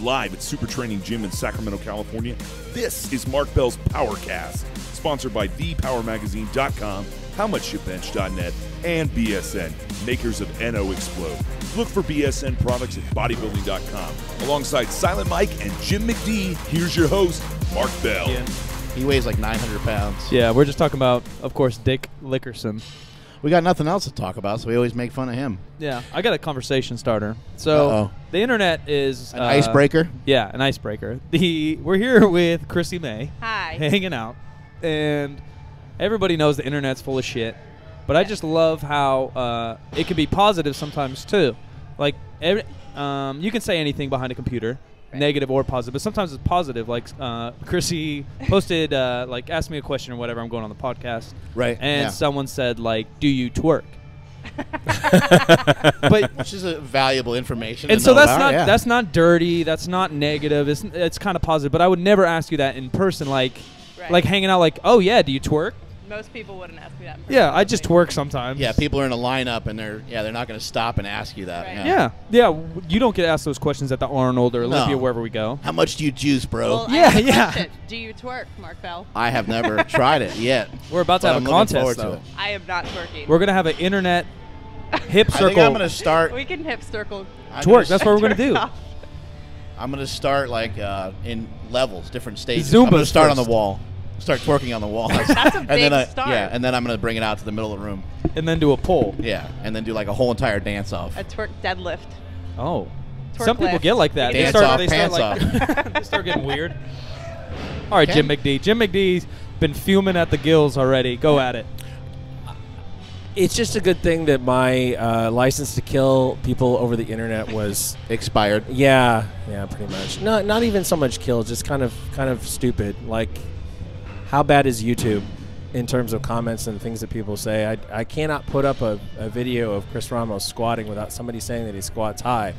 live at Super Training Gym in Sacramento, California. This is Mark Bell's PowerCast, sponsored by thepowermagazine.com, howmuchyobench.net, and BSN, makers of NO Explode. Look for BSN products at bodybuilding.com. Alongside Silent Mike and Jim McD, here's your host, Mark Bell. Yeah. He weighs like 900 pounds. Yeah, we're just talking about, of course, Dick Lickerson. We got nothing else to talk about, so we always make fun of him. Yeah, I got a conversation starter. So the internet is an icebreaker. Yeah, an icebreaker. We're here with Chrissy May. Hi. Hanging out, and everybody knows the internet's full of shit. But I just love how it can be positive sometimes too. Like you can say anything behind a computer, negative or positive, but sometimes it's positive. Like Krissy posted, like asked me a question or whatever. I'm going on the podcast, right? And someone said, like, "Do you twerk?" But which is a valuable information. And so that's not dirty. That's not negative. It's kind of positive. But I would never ask you that in person, like hanging out. Like, oh yeah, do you twerk? Most people wouldn't ask me that in person. Yeah, I just twerk sometimes. Yeah, people are in a lineup and they're not going to stop and ask you that. Right. Yeah. You don't get asked those questions at the Arnold or Olympia, wherever we go. How much do you juice, bro? Well, yeah. Do you twerk, Mark Bell? I have never tried it yet. We're about to have a contest, though. I am not twerking. We're gonna have an internet hip circle. I think I'm gonna start. We can hip circle. Twerk. That's what we're gonna do. I'm gonna start like in levels, different stages. Zumba I'm gonna start on the wall. Start twerking on the wall. That's a big start. Yeah, and then I'm going to bring it out to the middle of the room. And then do a pull. Yeah, and then do like a whole entire dance off. A twerk deadlift. Oh. Twerk Some people lift. get like that. Dance pants off. They start getting weird. All right, Jim McD. Jim McD's been fuming at the gills already. Go at it. It's just a good thing that my license to kill people over the internet was expired. Yeah, pretty much. Not even so much kill, just kind of stupid. Like, how bad is YouTube in terms of comments and things that people say? I cannot put up a video of Chris Ramos squatting without somebody saying that he squats high.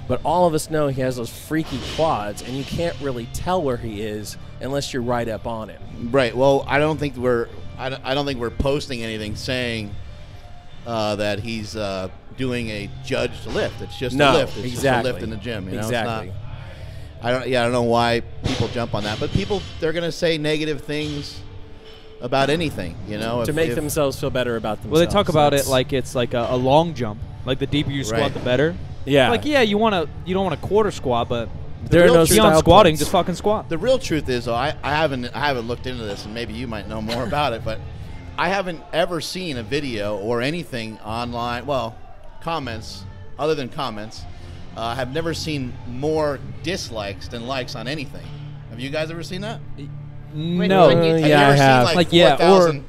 But all of us know he has those freaky quads, and you can't really tell where he is unless you're right up on him. Right. Well, I don't think we're posting anything saying that he's doing a judged lift. It's just a lift. It's just a lift in the gym. You know? Exactly. It's not, I don't know why people jump on that, but they're going to say negative things about anything, you know, to make themselves feel better about themselves. Well, they talk about it like it's like a long jump. Like the deeper you squat, the better. Yeah. Like you don't want a quarter squat, but there are no beyond squatting, just fucking squat. The real truth is, though, I haven't looked into this, and maybe you might know more about it, but I haven't ever seen a video or anything online. Well, comments, other than comments. Have never seen more dislikes than likes on anything. Have you guys ever seen that? No. I have. Like 4,000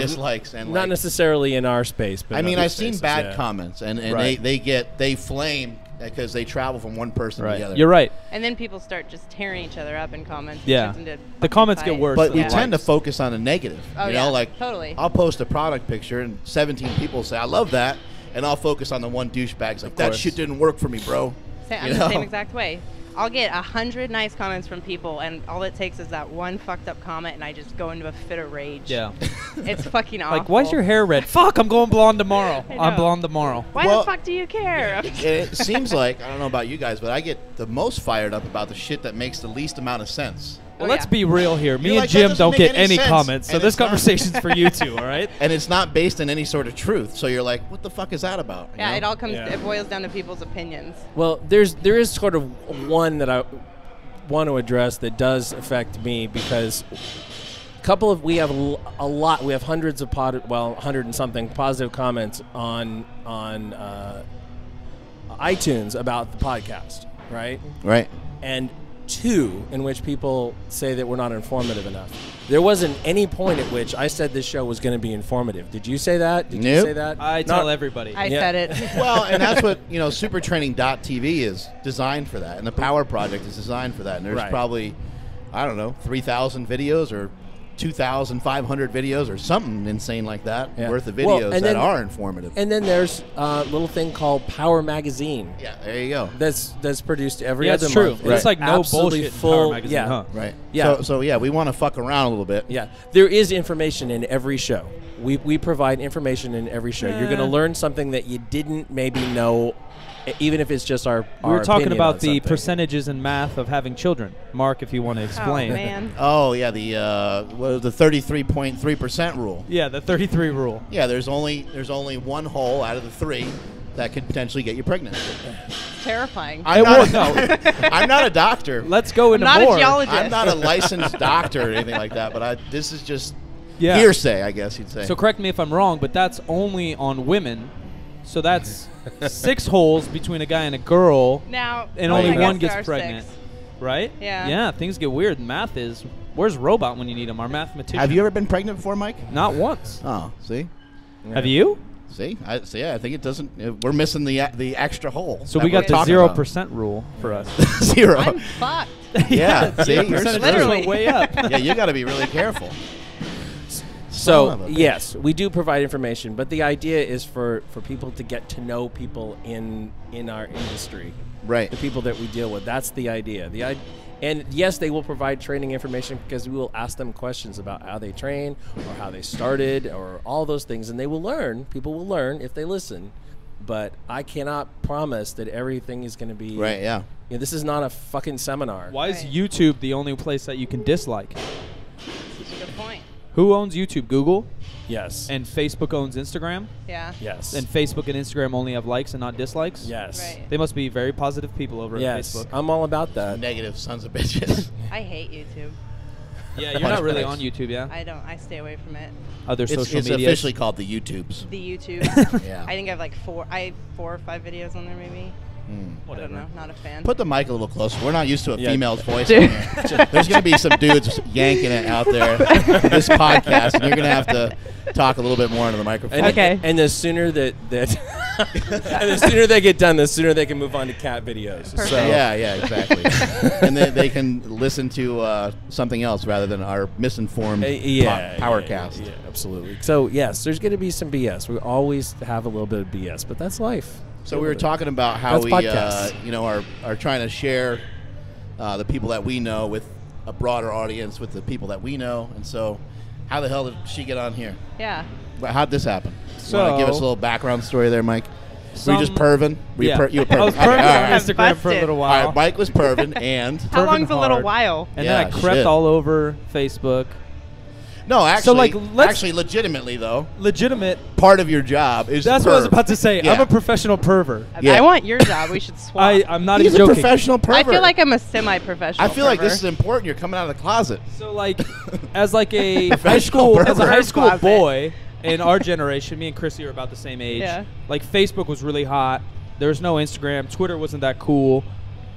dislikes and not necessarily in our space, but I mean, I've seen bad comments, and they flame because they travel from one person to the other. You're right. And then people start just tearing each other up in comments. Yeah. The comments get worse. But we tend to focus on the negative. Oh, you know, like totally. I'll post a product picture and 17 people say, "I love that." And I'll focus on the one douchebag's like, that shit didn't work for me, bro. I'm the same exact way. I'll get 100 nice comments from people, and all it takes is that one fucked up comment, and I just go into a fit of rage. Yeah. It's fucking awful. Like, why's your hair red? Fuck, I'm going blonde tomorrow. I'm blonde tomorrow. Why the fuck do you care? It seems like, I don't know about you guys, but I get the most fired up about the shit that makes the least amount of sense. Well, let's be real here. Me and Jim don't get any comments, so this conversation's for you two, all right? And it's not based in any sort of truth, so you're like, what the fuck is that about? Yeah, it all comes, it boils down to people's opinions. Well, there is sort of one that I want to address that does affect me because we have a lot, we have hundreds of 100 and something positive comments on iTunes about the podcast, right? Right. And 2 in which people say that we're not informative enough. There wasn't any point at which I said this show was going to be informative. Did you say that? Did you say that? I tell everybody. I said it. Well, and that's what, supertraining.tv is designed for that. And the Power Project is designed for that. And there's probably, 3,000 videos or 2,500 videos or something insane like that worth of videos that are informative. And then there's a little thing called Power Magazine. Yeah, there you go. That's produced every other it's true. month. It's like no absolutely bullshit full. Power Magazine, huh? Right. Yeah. So we want to fuck around a little bit. Yeah. There is information in every show. We provide information in every show. You're going to learn something that you didn't maybe know, even if it's just our We were talking opinion about on the something. percentages in math of having children. Mark, if you want to explain. Oh, man. Oh yeah, the 33.3% rule. Yeah, the 33 rule. Yeah, there's only one hole out of the 3 that could potentially get you pregnant. It's terrifying. I'm not a doctor. Let's go into I'm not more. a geologist. I'm not a licensed doctor or anything like that, but this is just Yeah. hearsay, I guess you'd say. So correct me if I'm wrong, but that's only on women. So that's 6 holes between a guy and a girl, Now, and Oh, only I guess one there gets are pregnant. 6. Right? Yeah. Yeah, things get weird. Math is. Where's Robot when you need him? Our mathematician. Have you ever been pregnant before, Mike? Not once. Oh, see? Have you? See? I think it doesn't. We're missing the extra hole. So that we we're got the talking 0% rule for us. about. 0. I'm fucked. Yeah, see? You're Percentage screwed. went way up. Yeah, you got to be really careful. Son So of a bitch. yes, we do provide information, but the idea is for people to get to know people in our industry, Right. the people that we deal with. That's the idea. And yes, they will provide training information because we will ask them questions about how they train or how they started or all those things, and they will learn. People will learn if they listen. But I cannot promise that everything is going to be Right, yeah. You know, this is not a fucking seminar. Why is Right. YouTube the only place that you can dislike? That's a good point. Who owns YouTube? Google? Yes. And Facebook owns Instagram? Yeah. yes. And Facebook and Instagram only have likes and not dislikes? yes. Right. They must be very positive people over Yes. at Facebook. I'm all about that. Negative sons of bitches. I hate YouTube. Yeah, you're not really on YouTube, yeah? I stay away from it. Other it's social media. officially called the YouTubes. The YouTube. Yeah. I think I have like 4 or 5 videos on there maybe. I don't Whatever. know. Not a fan. Put the mic a little closer. We're not used to a Yeah. female's voice. Dude. on there. There's going to be some dudes yanking it out there. This podcast, and you're going to have to talk a little bit more into the microphone. And, Okay. And the sooner that and the sooner they get done, the sooner they can move on to cat videos. Perfect. So Yeah, exactly. And then they can listen to something else rather than our misinformed PowerCast. Yeah, absolutely. So yes, there's going to be some BS. We always have a little bit of BS, but that's life. So we were talking about how That's we, podcasts. are trying to share the people that we know with a broader audience, with the people that we know. And so, how the hell did she get on here? yeah. How'd this happen? You want to give us a So- little background story there, Mike? Were you just Some- perving? Were Yeah. you were I was perving? Okay, perving all on right. Instagram for a Busted. little All while. right, Mike was perving, and How Perving long's a little hard. while? And Yeah, then I crept shit. all over Facebook. no, actually, So, like, let's- actually, legitimately though, Legitimate. part of your job is That's to what I was perv. about to say. Yeah. I'm a professional pervert. Yeah. I want your job. We should swap. I'm not He's even a joking. professional pervert. I feel like I'm a semi-professional. I feel like this pervert. is important. You're coming out of the closet. So like, as like a high Professional school, as a high pervert. school Closet. boy in our generation, me and Krissy are about the same age. Yeah. Like Facebook was really hot. There was no Instagram. Twitter wasn't that cool.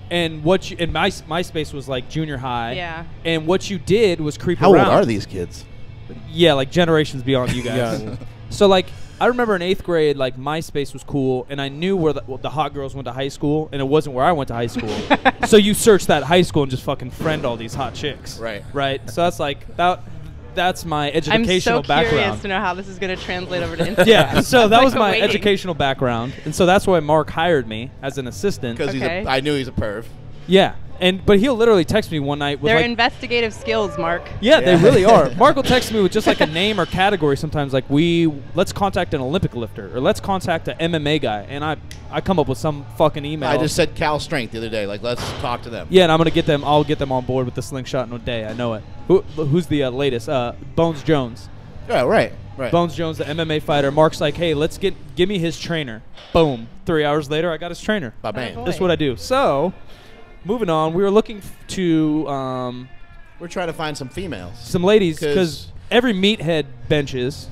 And MySpace was like junior high. Yeah. And what you did was creep How around. old are these kids? Yeah, like generations beyond you guys. Young. So like, I remember in 8th grade, like MySpace was cool, and I knew where the hot girls went to high school, and it wasn't where I went to high school. So you search that high school and just fucking friend all these hot chicks. Right. Right. So that's like that. That's my I'm educational so background. curious to know how this is going to translate over to Instagram. Yeah, so that I'm, was like, my awaiting. educational background, and so that's why Mark hired me as an assistant. Because Okay. I knew he's a perv. Yeah, but he'll literally text me one night with They're like, investigative skills, Mark. yeah, Yeah. they really are. Mark will text me with just like a name or category sometimes, like let's contact an Olympic lifter or let's contact an MMA guy, and I come up with some fucking email. I just said Cal Strength the other day. Like, let's talk to them. Yeah, and I'll get them on board with the slingshot in a day. I know it. Who's the latest? Bones Jones. Yeah, right. Right. Bones Jones, the MMA fighter. Mark's like, hey, give me his trainer. Boom. 3 hours later, I got his trainer. Ba bang. Oh, boy. That's what I do. So, moving on, we were looking to We're trying to find some females. some ladies because every meathead benches,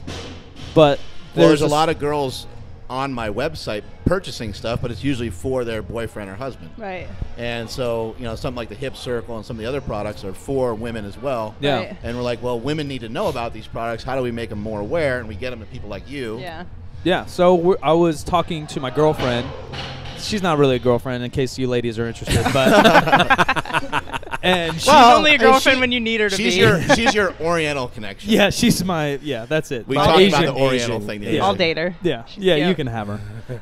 but There's a lot of girls on my website purchasing stuff, but it's usually for their boyfriend or husband. Right. And so, something like the Hip Circle and some of the other products are for women as well. Yeah. Right. And we're like, well, women need to know about these products. How do we make them more aware? And we get them to people like you. Yeah. Yeah, so I was talking to my girlfriend. She's not really a girlfriend, in case you ladies are interested, but and She's Well, only a and girlfriend she- when you need her to She's be. she's your Oriental connection. yeah, that's it. We My talked Asian- about the Oriental Asian. thing. The Yeah. Asian. I'll date her. Yeah, She's yeah, you cute. can have her.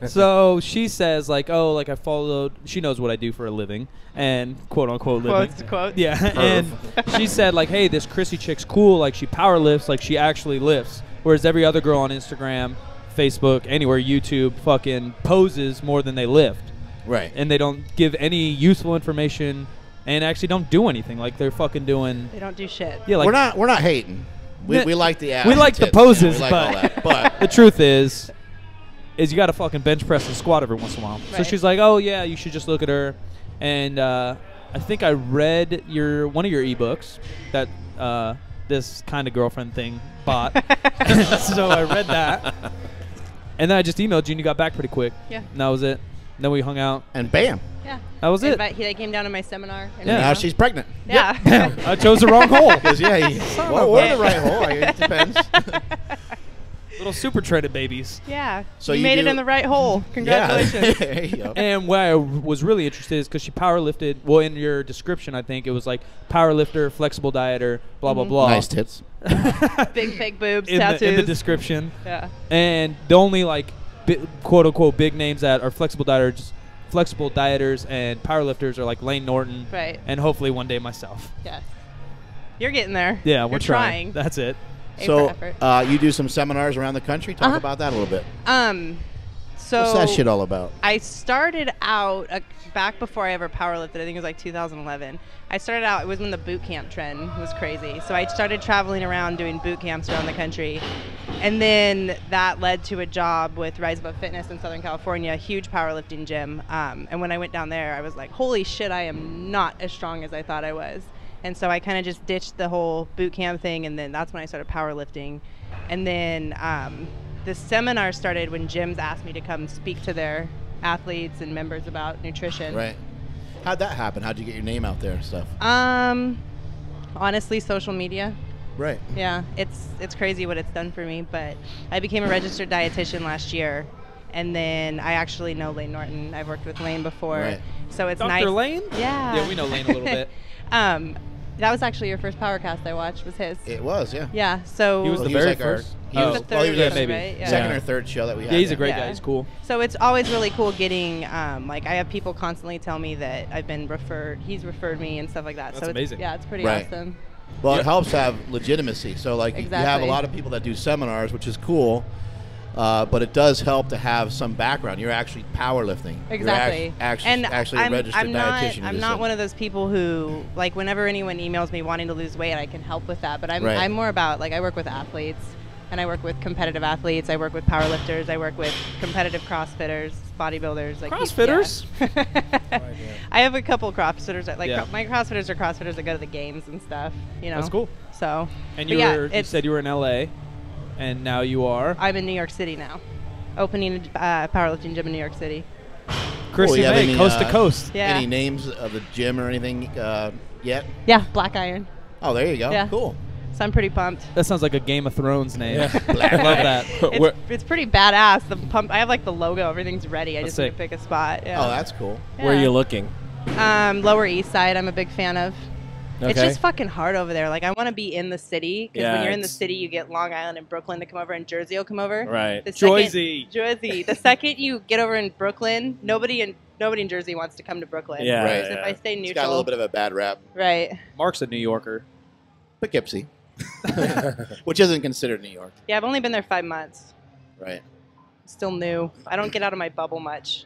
So she says like, oh, like I followed. She knows what I do for a living, and quote unquote living. Quotes to quotes. Yeah, and she said like, hey, this Krissy chick's cool. Like she power lifts. Like she actually lifts. Whereas every other girl on Instagram, Facebook, anywhere, YouTube, fucking poses more than they lift. Right. And they don't give any useful information and actually don't do anything. Like they're fucking doing. They don't do shit. Yeah, like we're not hating. We like the ass. We like the tits, poses, we like all that, but the truth is you got to fucking bench press and squat every once in a while. Right. So she's like, oh yeah, you should just look at her. And I think I read one of your ebooks that this kind of girlfriend thing bought. So I read that, and then I just emailed you, and you got back pretty quick. Yeah. And that was it. Then we hung out. and bam, Yeah. That was it. They came down to my seminar. And Yeah. now she's pregnant. Yeah. Damn, I chose the wrong hole. Because well, we're in the right hole. It depends. Little super treaded babies. Yeah. So you you made it do- in the right hole. Congratulations. Yeah. There you go. And what I was really interested is because she power lifted. Well, in your description, I think it was like power lifter, flexible dieter, blah blah blah. Nice tits. Big fake boobs, in tattoos. the description. Yeah. And the only like quote unquote big names that are flexible dieters and powerlifters are like Lane Norton. Right. And hopefully one day myself. Yeah. You're getting there. Yeah, You're we're trying. That's it. Aim So for effort. you do some seminars around the country. Talk about that a little bit. So What's that shit all about? I started out back before I ever powerlifted. I think it was like 2011. I started out. It was when the boot camp trend was crazy. So I started traveling around doing boot camps around the country, and then that led to a job with Rise Above Fitness in Southern California, a huge powerlifting gym. And when I went down there, I was like, "Holy shit! I am not as strong as I thought I was." And so I kind of just ditched the whole boot camp thing, and then that's when I started powerlifting. And then the seminar started when gyms asked me to come speak to their athletes and members about nutrition. Right. How'd that happen? How'd you get your name out there and stuff? Honestly, social media. Right. Yeah, it's crazy what it's done for me. But I became a registered dietitian last year, and then I actually know Lane Norton. I've worked with Lane before, Right. so it's Dr. nice. Lane? Yeah. Yeah, we know Lane a little bit. That was actually your first PowerCast I watched. Was his? It was, yeah. Yeah. So He was Well, the he was very like our- first. he was- the third, well, he was yeah, our maybe. right? Yeah. second or third show that we had. Yeah, he's a great Yeah. guy. He's cool. So it's always really cool getting, like, I have people constantly tell me that I've been referred, he's referred me and stuff like that. That's so amazing. Yeah, it's pretty Right. awesome. Well, Yeah. it helps have legitimacy. So, like, you have a Exactly. lot of people that do seminars, which is cool, but it does help to have some background. You're actually powerlifting. Exactly. You're actually And a registered I'm not, dietitian. I'm not one of those people who, like, whenever anyone emails me wanting to lose weight, I can help with that. But Right. I'm more about, like, I work with athletes, and I work with competitive athletes. I work with powerlifters. I work with competitive CrossFitters, bodybuilders. Like CrossFitters? Yeah. I have a couple CrossFitters. Like Yeah. my CrossFitters are CrossFitters that go to the games and stuff. You know. That's cool. So. And but you yeah, you said you were in LA, and now you are I'm in New York City now, opening a powerlifting gym in New York City. Chrissy you have May, any, coast to coast. Yeah. Any names of the gym or anything yet? Yeah, Black Iron. Oh, there you go. Yeah. Cool. So I'm pretty pumped. That sounds like a Game of Thrones name. Yeah. I love that. It's pretty badass. The pump. I have like the logo. Everything's ready. I That's just need to sick. pick a spot. Yeah. Oh, that's cool. Where are Yeah. you looking? Lower East Side. I'm a big fan of. Okay. It's just fucking hard over there. Like I want to be in the city because Yeah, when you're in the it's- city, you get Long Island and Brooklyn to come over, and Jersey will come over. Right. The second- Jersey. Jersey. The second you get over in Brooklyn, nobody in Jersey wants to come to Brooklyn. Yeah, Right. So if I stay neutral, It's got a little bit of a bad rap. right. Mark's a New Yorker. Poughkeepsie. Which isn't considered New York. Yeah, I've only been there 5 months. Right. Still new. I don't get out of my bubble much.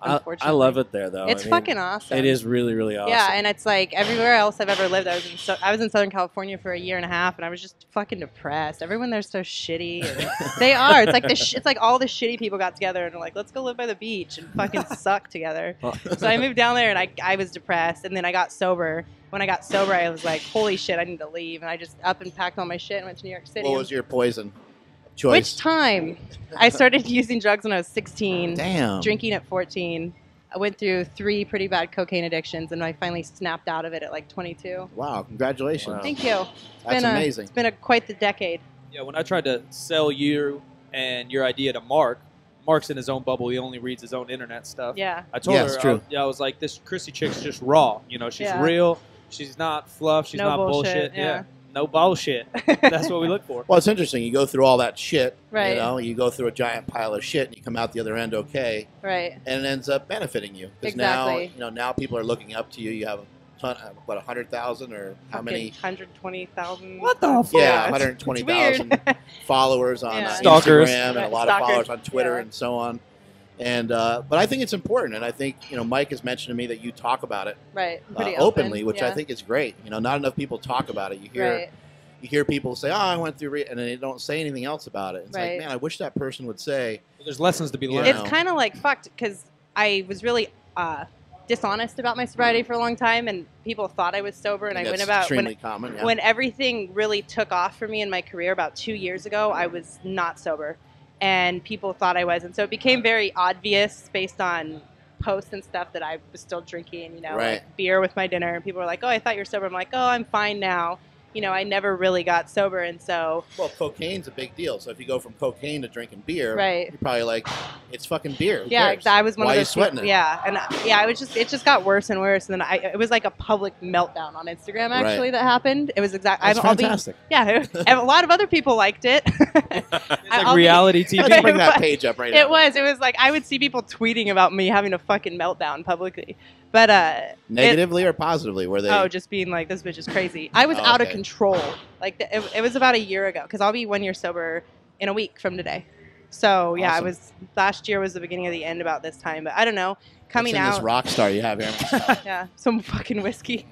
I Unfortunately, love it there, though. It's fucking awesome. It is really, really awesome. Yeah, and it's like everywhere else I've ever lived. I was in Southern California for a year and a half, and I was just fucking depressed. Everyone there's so shitty. And they are. It's like it's like all the shitty people got together and are like, let's go live by the beach and fucking suck together. So I moved down there, and I was depressed, and then I got sober. When I got sober, I was like, holy shit, I need to leave, and I just up and packed all my shit and went to New York City. What was your poison choice? Which time? I started using drugs when I was 16. Damn. Drinking at 14. I went through 3 pretty bad cocaine addictions, and I finally snapped out of it at like 22. Wow, congratulations. Wow. Thank you. That's amazing. It's been quite the decade. Yeah, when I tried to sell you and your idea to Mark, Mark's in his own bubble. He only reads his own internet stuff. Yeah. I told Yeah, her, it's true. I was like, this Chrissy chick's just raw. You know, she's Yeah. real. She's not fluff. She's No not bullshit, bullshit. yeah. No bullshit. That's what we look for. Well, it's interesting. You go through all that shit. Right. You know, you go through a giant pile of shit, and you come out the other end okay, Right. and it ends up benefiting you. Because now, Exactly. now people are looking up to you. You have a ton, what, 100,000 or how many? 120,000. What the fuck? Yeah, it's 120,000 followers on Stalkers. Instagram and a lot of followers on Twitter and so on. And but I think it's important, and I think Mike has mentioned to me that you talk about it pretty openly, open, which I think is great. Not enough people talk about it. You hear people say, "Oh, I went through," and then they don't say anything else about it. It's like, man, I wish that person would say. There's lessons to be learned. It's kind of like fucked because I was really dishonest about my sobriety for a long time, and people thought I was sober, and I went about extremely common. Yeah. When everything really took off for me in my career about 2 years ago, I was not sober. And people thought I was. And so it became very obvious based on posts and stuff that I was still drinking, like beer with my dinner. And people were like, oh, I thought you were sober. I'm like, oh, I'm fine now. I never really got sober. And so. Well, cocaine's a big deal. So if you go from cocaine to drinking beer, you're probably like, it's fucking beer. Who cares? I was one Why of those. Are you sweating it? Yeah. And it just got worse and worse. And then it was like a public meltdown on Instagram, actually, that happened. It was exactly. That's fantastic. A lot of other people liked it. It's like reality TV. Let's bring that page up right now. It was like I would see people tweeting about me having a fucking meltdown publicly. But negatively or positively, were they? Oh, just being like, this bitch is crazy. I was out of control. Like it was about a year ago, because I'll be 1 year sober in a week from today. So yeah, Awesome. last year was the beginning of the end about this time. But I don't know. Coming What's in out. This rock star you have here. Yeah, some fucking whiskey.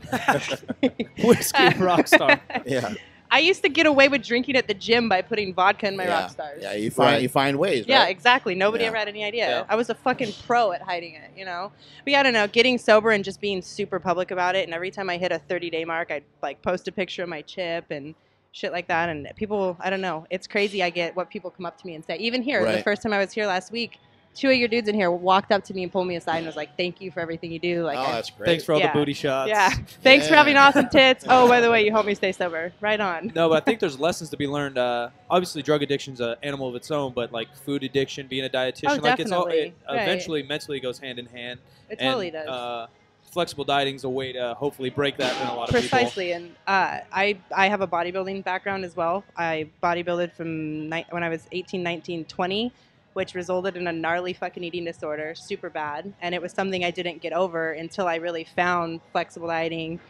Whiskey rock star. Yeah. I used to get away with drinking at the gym by putting vodka in my rock stars. Yeah, you find ways, right? Yeah, exactly. Nobody ever had any idea. Yeah. I was a fucking pro at hiding it, But yeah, I don't know, getting sober and just being super public about it. And every time I hit a 30-day mark, I'd like post a picture of my chip and shit like that. And people, I don't know, it's crazy. I get what people come up to me and say. Even here, the first time I was here last week, 2 of your dudes in here walked up to me and pulled me aside and was like, thank you for everything you do. Like, that's great. Thanks for all the booty shots. Yeah. Thanks for having awesome tits. Oh, by the way, you helped me stay sober. Right on. No, but I think there's lessons to be learned. Obviously, drug addiction's an animal of its own, but like food addiction, being a dietitian, it eventually mentally goes hand in hand. It totally does. Flexible dieting's a way to hopefully break that in a lot of people. Precisely, and I have a bodybuilding background as well. I bodybuilded from when I was 18, 19, 20. Which resulted in a gnarly fucking eating disorder, super bad. And it was something I didn't get over until I really found flexible dieting,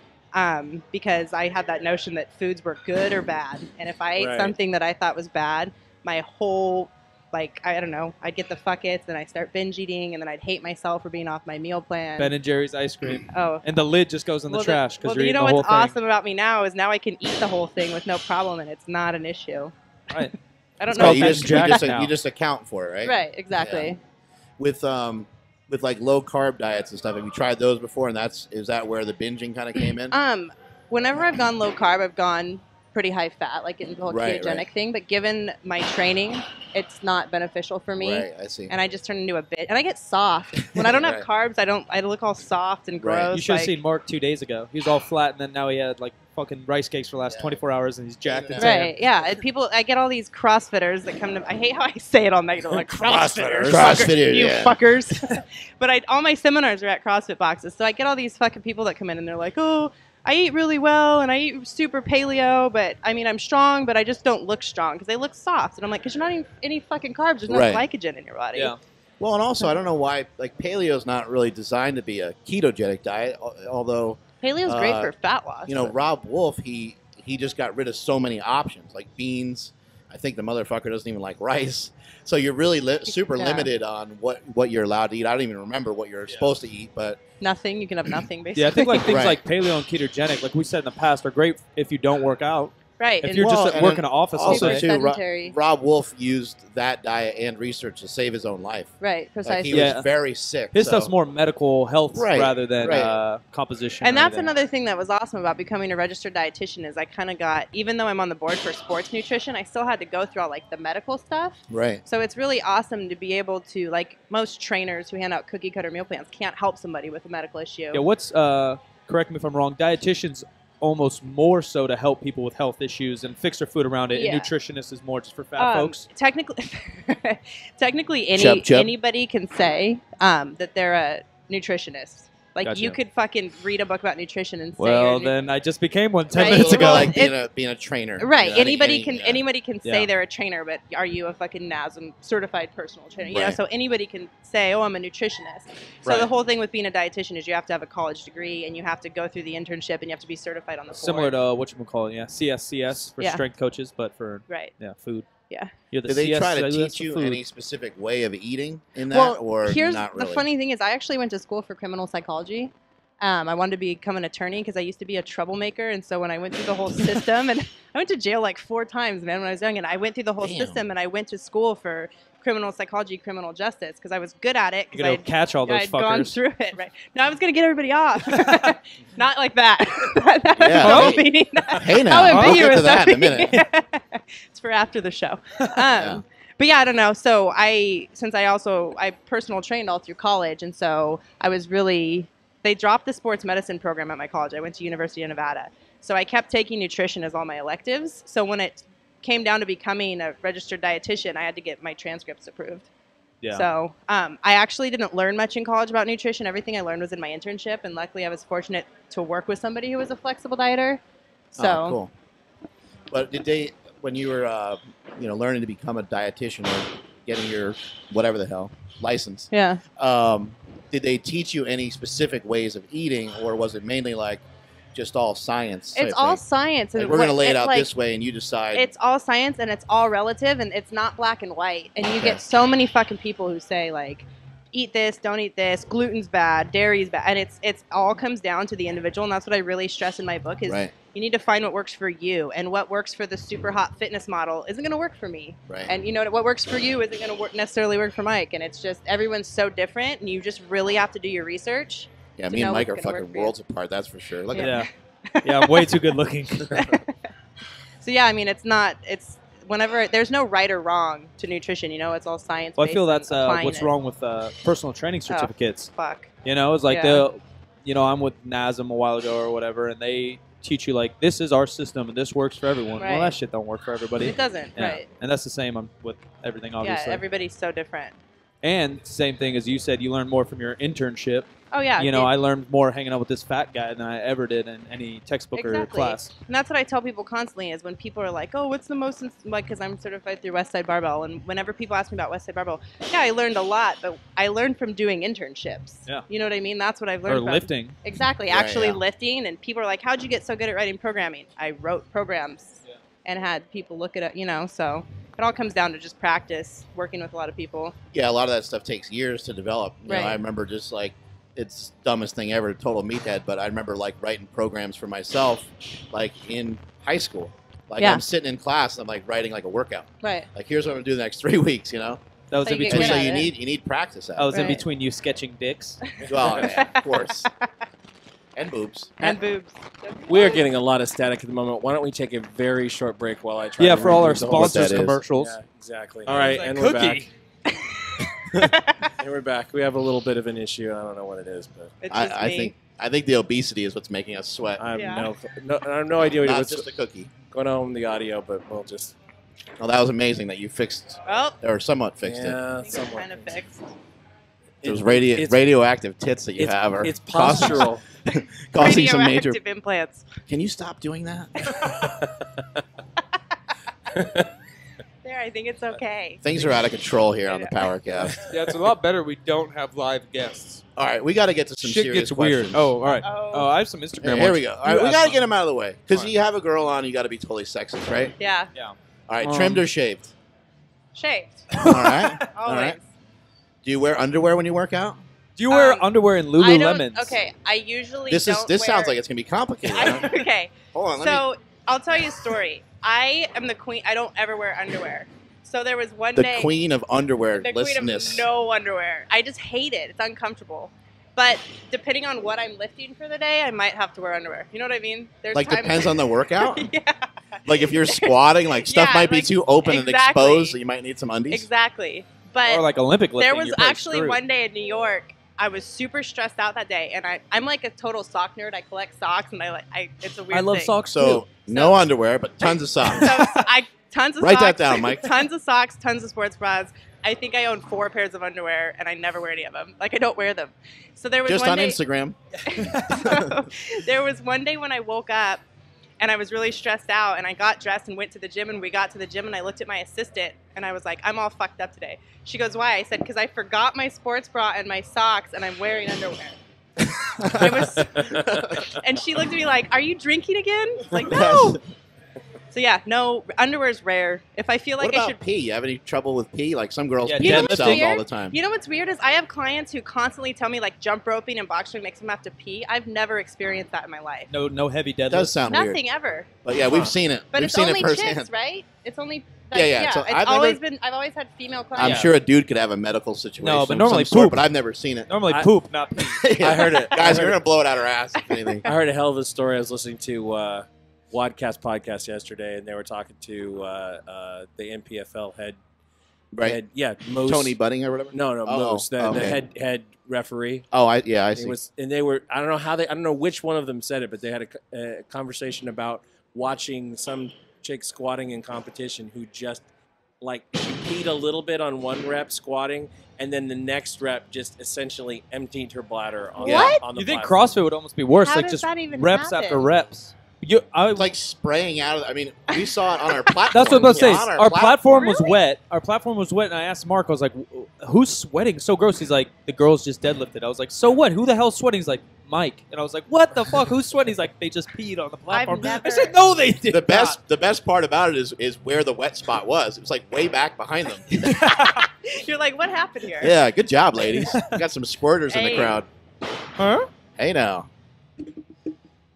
because I had that notion that foods were good or bad. And if I ate something that I thought was bad, my whole, I don't know, I'd get the fuckets, and I'd start binge eating, and then I'd hate myself for being off my meal plan. Ben & Jerry's ice cream. Oh. And the lid just goes in the trash because you're eating the whole thing. What's awesome about me now is now I can eat the whole thing with no problem, and it's not an issue. Right. I don't know. You just account for it, right? Right, exactly. Yeah. With like low carb diets and stuff, have you tried those before? And is that where the binging kind of came in? Whenever I've gone low carb, I've gone pretty high fat, like in the whole ketogenic thing. But given my training, it's not beneficial for me. Right, I see. And I just turn into a bitch, and I get soft when I don't have carbs. I look all soft and gross. You should have seen Mark 2 days ago. He was all flat, and then now he had like fucking rice cakes for the last 24 hours, and he's jacked and tan. Right, yeah. And I get all these CrossFitters that come to. I hate how I say it all night. They're like CrossFitters, you fuckers. But all my seminars are at CrossFit boxes, so I get all these fucking people that come in, and they're like, oh, I eat really well, and I eat super paleo, but I mean, I'm strong, but I just don't look strong because they look soft. And I'm like, because you're not eating any fucking carbs. There's no glycogen in your body. Yeah. Well, and also, I don't know why, paleo's not really designed to be a ketogenic diet, although paleo's great for fat loss. Rob Wolf, he just got rid of so many options, like beans. I think the motherfucker doesn't even like rice. So you're really super limited on what you're allowed to eat. I don't even remember what you're supposed to eat, but nothing. You can have nothing, basically. Yeah, I think things like paleo and ketogenic, like we said in the past, are great if you don't work out. Right. If you're just working an office all also day. too, Rob Wolf used that diet and research to save his own life. Right, precisely. He was very sick. His stuff's more medical health rather than composition. And that's another thing that was awesome about becoming a registered dietitian is I kind of got, even though I'm on the board for sports nutrition, I still had to go through all the medical stuff. Right. So it's really awesome to be able to, most trainers who hand out cookie cutter meal plans can't help somebody with a medical issue. Yeah, what's, correct me if I'm wrong, dietitians almost more so to help people with health issues and fix their food around it. And nutritionist is more just for fat folks. Technically, anybody can say that they're a nutritionist. Like Gotcha. you could fucking read a book about nutrition and say, Well, you're then I just became one 10 Right. minutes ago. Well, like being a trainer. right. You know, Anybody can Yeah. say they're a trainer, but are you a fucking NASM certified personal trainer? You know, Right. so anybody can say, oh, I'm a nutritionist. So Right. the whole thing with being a dietitian is you have to have a college degree and you have to go through the internship and you have to be certified on the Similar board. to whatchamacallit, yeah. CSCS for Yeah. strength coaches, but for Right. food. Yeah. You're the Did they try to CSCS teach for you food. any specific way of eating in that, Well, or here's not really? the funny thing is I actually went to school for criminal psychology. I wanted to become an attorney because I used to be a troublemaker. And so when I went through the whole system, and I went to jail like 4 times, man, when I was young. And I went through the whole Damn. system, and I went to school for criminal psychology, criminal justice, because I was good at it. You're going to catch all those I'd gone fuckers. through it, right? No, I was going to get everybody off. Not like that. Yeah. Don't Hey- be- hey now, how we'll get to ambiguous that in a that minute. It's for after the show. Yeah. But yeah, I don't know. So I personal trained all through college, and so I was really. They dropped the sports medicine program at my college. I went to University of Nevada, so I kept taking nutrition as all my electives. So when it came down to becoming a registered dietitian, I had to get my transcripts approved. Yeah. So I actually didn't learn much in college about nutrition. Everything I learned was in my internship, and luckily I was fortunate to work with somebody who was a flexible dieter. So Oh, cool. But did they, when you were, learning to become a dietitian or getting your whatever the hell license, yeah. did they teach you any specific ways of eating, or was it mainly like just all science? It's type all thing? science. Like, and we're going to what- lay it it's out like- this way, and you decide. It's all science and it's all relative and it's not black and white. And you Okay. get so many fucking people who say like, eat this, don't eat this, gluten's bad, dairy's bad, and it's all comes down to the individual. And that's what I really stress in my book is Right. you need to find what works for you, and what works for the super hot fitness model isn't going to work for me. Right. And you know what works for you isn't going to necessarily work for Mike. And it's just everyone's so different, and you just really have to do your research. Yeah, to me and know Mike are what's gonna work fucking for you. worlds apart. That's for sure. Look at Yeah. Yeah, I'm way too good looking. So yeah, I mean, it's whenever there's no right or wrong to nutrition. You know, it's all science. Well, I feel that's what's wrong with personal training certificates. Fuck. You know, it's like Yeah. I'm with NASM a while ago or whatever, and they teach you like this is our system and this works for everyone. Right. Well, that shit don't work for everybody. It doesn't, Yeah. right? And that's the same with everything, obviously. Yeah, everybody's so different. And same thing as you said, you learn more from your internship. Oh yeah, I learned more hanging out with this fat guy than I ever did in any textbook or exactly. class. And that's what I tell people constantly is when people are like, "Oh, what's the most?" Like, because I'm certified through Westside Barbell, and whenever people ask me about Westside Barbell, yeah, I learned a lot, but I learned from doing internships. Yeah. You know what I mean? That's what I've learned. Or from. lifting. Exactly, Right, actually yeah. lifting, and people are like, "How'd you get so good at writing programming?" I wrote programs, Yeah. and had people look at it. So it all comes down to just practice, working with a lot of people. Yeah, a lot of that stuff takes years to develop. You know, Right. I remember just like it's the dumbest thing ever, total meathead. But I remember like writing programs for myself, like in high school. Like Yeah. I'm sitting in class, and I'm like writing like a workout. Right. Like here's what I'm gonna do the next 3 weeks. You know, That was So in you get and between. so good at you it. need practice. At I was in Right. between you sketching dicks. Well, yeah, of course, and boobs. And boobs. We are getting a lot of static at the moment. Why don't we take a very short break while I try Yeah, to for all our remove the whole- What that sponsors is. commercials. Yeah, exactly. All right, and cookie. we're back. And we're back. We have a little bit of an issue. I don't know what it is, but It's just I think the obesity is what's making us sweat. I have Yeah. I have no idea Not what's just a cookie. going on with the audio, but we'll just Well, that was amazing that you fixed Oh, or somewhat fixed it. yeah, I think somewhat. kind of fixed. Those it's- radioactive tits that you have are It's causing- postural. causing some major. Radioactive implants. Can you stop doing that? There, I think it's okay. Things are out of control here on the PowerCast. Yeah, it's a lot better we don't have live guests. All right, we got to get to some Shit serious gets weird. questions. Oh, all right. Oh. Oh, I have some Instagram Here ones. we go. All right, we ask got to them. get them out of the way because Fine. you have a girl on. You got to be totally sexist, right? Yeah. All right, trimmed or shaved? Shaved. All right. All Always. right. Do you wear underwear when you work out? Do you wear Um, underwear in I don't. Lululemons? Okay, I usually This don't sounds wear- like it's gonna be complicated. Okay, Hold on. Let so I'll tell you a story. I am the queen. I don't ever wear underwear. So there was one the day. queen of underwear The queen listness. of no underwear. I just hate it. It's uncomfortable. But depending on what I'm lifting for the day, I might have to wear underwear. You know what I mean? There's Like times depends on the workout. yeah. Like if you're squatting, like stuff Yeah, might be like, too open and exactly. exposed, so you might need some undies. Exactly. But Or like Olympic lifting. there was you're probably actually screwed. one day in New York. I was super stressed out that day, and I'm like a total sock nerd. I collect socks, and it's a weird I love thing. socks So too. no underwear, but tons of socks. So Tons of Write socks. that down, Mike. Tons of socks, tons of sports bras. I think I own 4 pairs of underwear, and I never wear any of them. Like, I don't wear them. So there was Just one on day, Instagram. there was one day when I woke up, and I was really stressed out, and I got dressed and went to the gym, and we got to the gym, and I looked at my assistant, and I was like, I'm all fucked up today. She goes, why? I said, because I forgot my sports bra and my socks, and I'm wearing underwear. And she looked at me like, are you drinking again? Like, no. So yeah, no, underwear's rare. If I feel like What I about should pee? You have any trouble with pee? Like some girls Yeah, pee you know what's themselves all weird? the time. You know what's weird is I have clients who constantly tell me like jump roping and box ring makes them have to pee. I've never experienced that in my life. No heavy deadlift. It does sound weird. Nothing ever. But yeah, we've seen it. But We've it's seen only it firsthand. chicks, right? It's only Yeah. So It's I've always never- I've always had female I'm clients. sure a dude could have a medical situation. No, but of normally some sort, poop. but I've never seen it. Normally I- poop, not pee. I heard it. Guys, you're gonna blow it out our ass if anything. I heard a hell of a story. I was listening to Wadcast podcast yesterday, and they were talking to the NPFL head. Right? Moose. Tony Budding or whatever. No, Oh, Moose, the okay. head referee. Oh, I see. It was, and they were. I don't know how they. I don't know which one of them said it, but they had a conversation about watching some chick squatting in competition who just like she peed a little bit on one rep squatting, and then the next rep just essentially emptied her bladder on, What? on the You think platform. CrossFit would almost be worse? How like does just that even reps happen? after reps. It's like spraying out of. I mean, we saw it on our platform. That's what I was about to say. On Our platform was Really? wet. Our platform was wet, and I asked Mark, I was like, who's sweating so gross? He's like, the girls just deadlifted. I was like, so what? Who the hell's sweating? He's like, Mike. And I was like, what the fuck? Who's sweating? He's like, they just peed on the platform. never- I said, no, they did The best part about it is where the wet spot was. It was like way back behind them. You're like, what happened here? Yeah, good job, ladies. We got some squirters in the Hey. crowd. Huh? Hey now.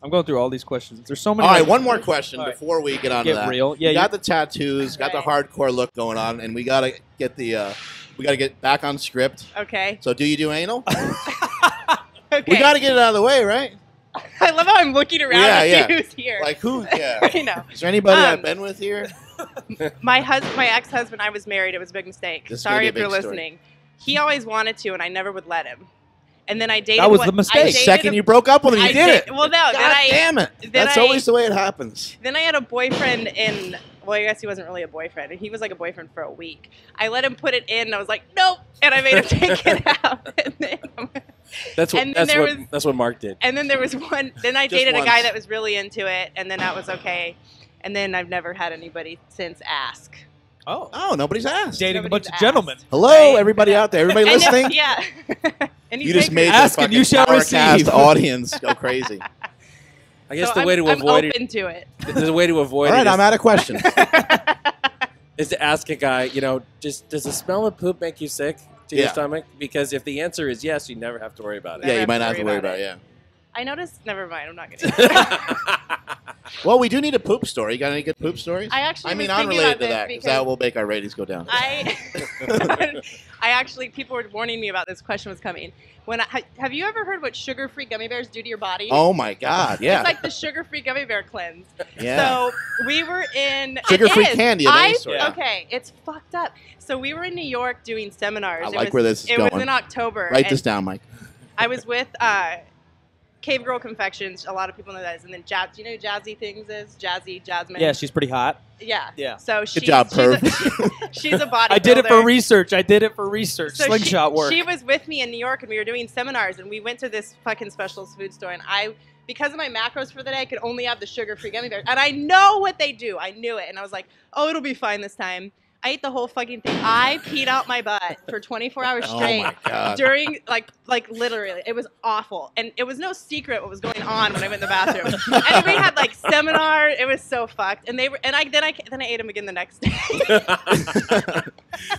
I'm going through all these questions. There's so many. All right, like, one more question All right. before we get on to Get that. real. Yeah, we you- got the tattoos, got the hardcore look going on, and we gotta get the we gotta get back on script. Okay. So, do you do anal? Okay. We gotta get it out of the way, right? I love how I'm looking around Yeah, to yeah. see who's here. Like who? Yeah. I know. Is there anybody I've Um, been with here? My ex-husband, I was married. It was a big mistake. This is gonna Sorry be a if you're big story. listening. He always wanted to, and I never would let him. And then I dated. That was what- the mistake. I The dated second a- you broke up with him, you I did it. Well, no. God damn it. then That's I- always the way it happens. Then I had a boyfriend in. Well, I guess he wasn't really a boyfriend. He was like a boyfriend for a week. I let him put it in, and I was like, nope. And I made him take it out. That's what. And then That's what Mark did. And then there was one. Then I Just dated a once. guy that was really into it, and then that was okay. And then I've never had anybody since ask. Oh, Oh, nobody's asked. dating a bunch Nobody's of gentlemen. Hello, Right? everybody out there. Everybody And listening? yeah. And You just made the Ask and fucking you shall PowerCast receive. audience go crazy. I guess So the way to I'm avoid open to it. it. The way to avoid All right, it I'm out of questions. is to ask a guy. You know, just does the smell of poop make you sick to Yeah. your stomach? Because if the answer is yes, you never have to worry about it. Yeah, you have might to not have to worry worry about about it. I noticed. Never mind. I'm not gonna. Well, we do need a poop story. You got any good poop stories? I actually. I mean, was thinking unrelated about to this that, because because that will make our ratings go down. I actually, people were warning me about this question was coming. Have you ever heard what sugar-free gummy bears do to your body? Oh my God! Yeah, It's like the sugar-free gummy bear cleanse. yeah. So we were in Sugar-free it is. candy of any sort. Yeah. Okay, it's fucked up. So we were in New York doing seminars. I It like was- where this is It going. was in October. Write and this down, Mike. I was with Cave Girl Confections. A lot of people know that is. And then Jazz. Do you know who Jazzy Things is? Jasmine. Yeah, she's pretty hot. Yeah. Yeah. So Good job, perv. She's a bodybuilder. I did it for research. So Slingshot work. She was with me in New York, and we were doing seminars, and we went to this fucking specialist food store, and because of my macros for the day, I could only have the sugar-free gummy bears, and I know what they do. I knew it, and I was like, oh, it'll be fine this time. I ate the whole fucking thing. I peed out my butt for 24 hours Oh straight. my God! During like literally, it was awful, and it was no secret what was going on when I went in the bathroom. And we had like seminar. It was so fucked, and then I ate them again the next day.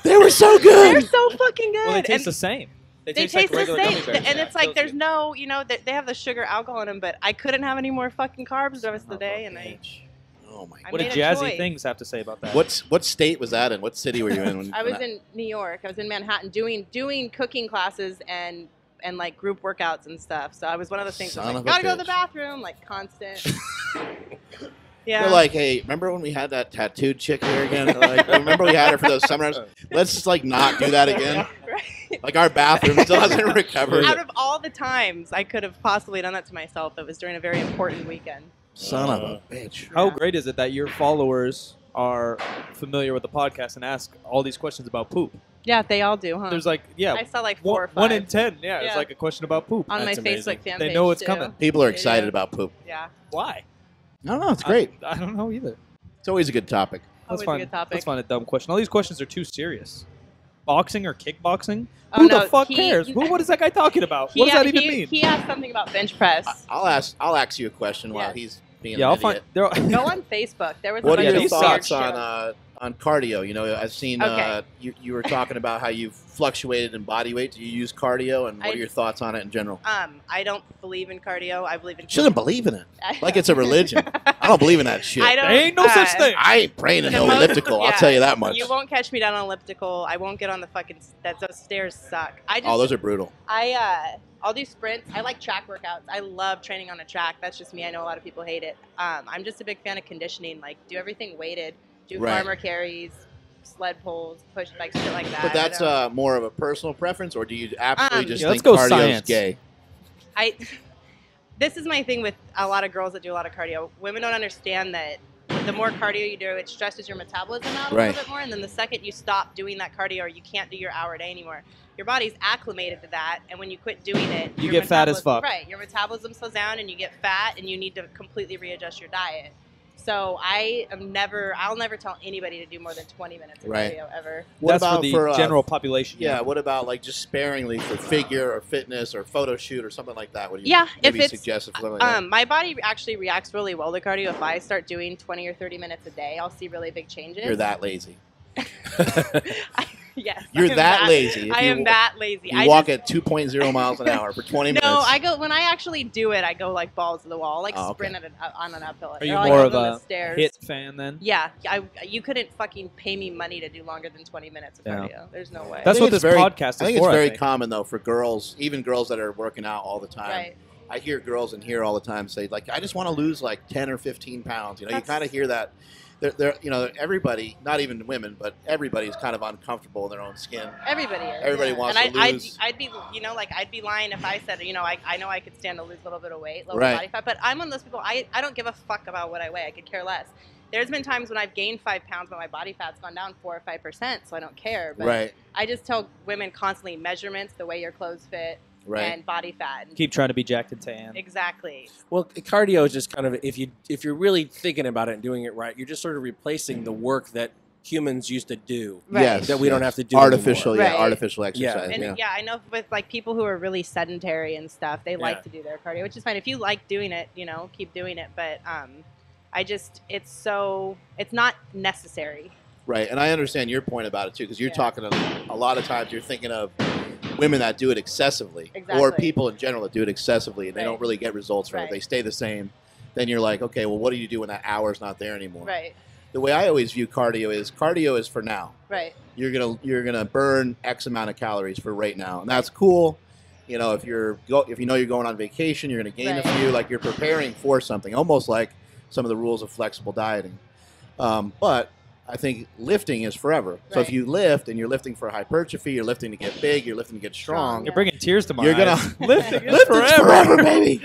They were so They're good. so fucking good. Well, they taste And the same. they taste taste like the regular same, gummy bears. and Yeah, it's like those there's do. no, they have the sugar alcohol in them, but I couldn't have any more fucking carbs the rest of the day, and Oh my I What did made a Jazzy choice. Things have to say about that? What state was that in? What city were you in? When, I was in New York. I was in Manhattan doing cooking classes and like group workouts and stuff. So I was one of those things. Son Like, of a gotta go to bitch. the bathroom, like constant. Yeah. They're like, hey, remember when we had that tattooed chick here again? Like, remember we had her for those seminars? Let's just like not do that again. Right. Like our bathroom still hasn't recovered. Out of all the times I could have possibly done that to myself, it was during a very important weekend. Son of a bitch. How great is it that your followers are familiar with the podcast and ask all these questions about poop. Yeah, they all do, huh? There's like, I saw like 4 or 5. 1 in 10. Yeah, Yeah. it's like a question about poop. on That's my amazing. Facebook fan They page, know it's too. coming. People are They excited do. about poop. Yeah, Why? I don't know. It's great. I don't know either. It's always a good topic. always a find, good topic. Let's find a dumb question. All these questions are too serious. Boxing or kickboxing? Oh, Who no, the fuck cares? What is that guy talking about? What does that even mean? He asked something about bench press. I'll ask you a question while Yes. he's being Yeah, an I'll find. idiot. There Go on Facebook. There was What a are bunch your these of thoughts weird shit. on cardio? You know, I've seen Okay. you were talking about how you've fluctuated in body weight. Do you use cardio, and what are your thoughts on it in general? I don't believe in cardio. I believe in. Shouldn't believe in it. Like it's a religion. I don't believe in that shit. I don't. There ain't no such thing. I ain't praying to The no most- elliptical. I'll yeah. tell you that much. You won't catch me down on elliptical. I won't get on the fucking. Those stairs suck. Oh, those are brutal. I'll do sprints. I like track workouts. I love training on a track. That's just me. I know a lot of people hate it. I'm just a big fan of conditioning. Like, do everything weighted. Do Right. farmer carries, sled pulls, push, like shit like that. But that's I don't- more of a personal preference, or do you absolutely just Yeah, let's think go cardio's science. gay? This is my thing with a lot of girls that do a lot of cardio. Women don't understand that the more cardio you do, it stresses your metabolism out a Right. little bit more. And then the second you stop doing that cardio, or you can't do your hour a day anymore, your body's acclimated to that. And when you quit doing it, You your get fat as metabolism- fuck. Right. Your metabolism slows down and you get fat and you need to completely readjust your diet. So I'll never tell anybody to do more than 20 minutes of Right. cardio ever. What That's about for the general population. Yeah. What about like just sparingly for figure or fitness or photo shoot or something like that? What do you Yeah, maybe if it's suggest for something like that? my body actually reacts really well to cardio. If I start doing 20 or 30 minutes a day, I'll see really big changes. You're that lazy. Yes. You're I am that lazy. If I you am that lazy. You I walk just, at 2.0 miles an hour for 20 minutes. No, when I actually do it, I go like balls to the wall, like Oh, okay. sprint on an uphill. Are you or, like, more up of on the a stairs. HIIT fan then? Yeah, you couldn't fucking pay me money to do longer than 20 minutes of Yeah. cardio. There's no way. That's I what think this it's very- podcast is I think for. it's very common though for girls, even girls that are working out all the time. Right. I hear girls in here all the time say like, I just want to lose like 10 or 15 pounds. You know, you That's- kind of hear that. They're, you know, everybody, not even women, but everybody's kind of uncomfortable in their own skin. Everybody is. Everybody yeah. wants and to lose. I'd be, I'd be lying if I said, I know I could stand to lose a little bit of weight, lower Right. body fat, but I'm one of those people. I don't give a fuck about what I weigh. I could care less. There's been times when I've gained 5 pounds, but my body fat's gone down 4 or 5%, so I don't care. But Right. I just tell women constantly measurements, the way your clothes fit, Right. and body fat. Keep trying to be jacked and tan. Exactly. Well, cardio is just kind of if you're really thinking about it and doing it right, you're just sort of replacing the work that humans used to do. Right. Yes. That we don't yes. have to do artificial. anymore. Yeah, Right. artificial exercise. And Yeah. yeah, I know with like people who are really sedentary and stuff, they like Yeah. to do their cardio, which is fine. If you like doing it, keep doing it. But it's not necessary. Right, and I understand your point about it too, because you're Yeah. talking a lot of times you're thinking of women that do it excessively, or Exactly. people in general that do it excessively, and they Right. don't really get results from it. Right. They stay the same. Then you're like, okay, well, what do you do when that hour's not there anymore? Right. The way I always view cardio is for now. Right. You're gonna burn X amount of calories for right now, and that's cool. You know, if you're going on vacation, you're gonna gain Right. a few. Like you're preparing for something, almost like some of the rules of flexible dieting. But I think lifting is forever. So if Right. you lift and you're lifting for hypertrophy, you're lifting to get big, you're lifting to get strong. You're bringing tears to my You're gonna eyes. Lifting is lift is forever, baby.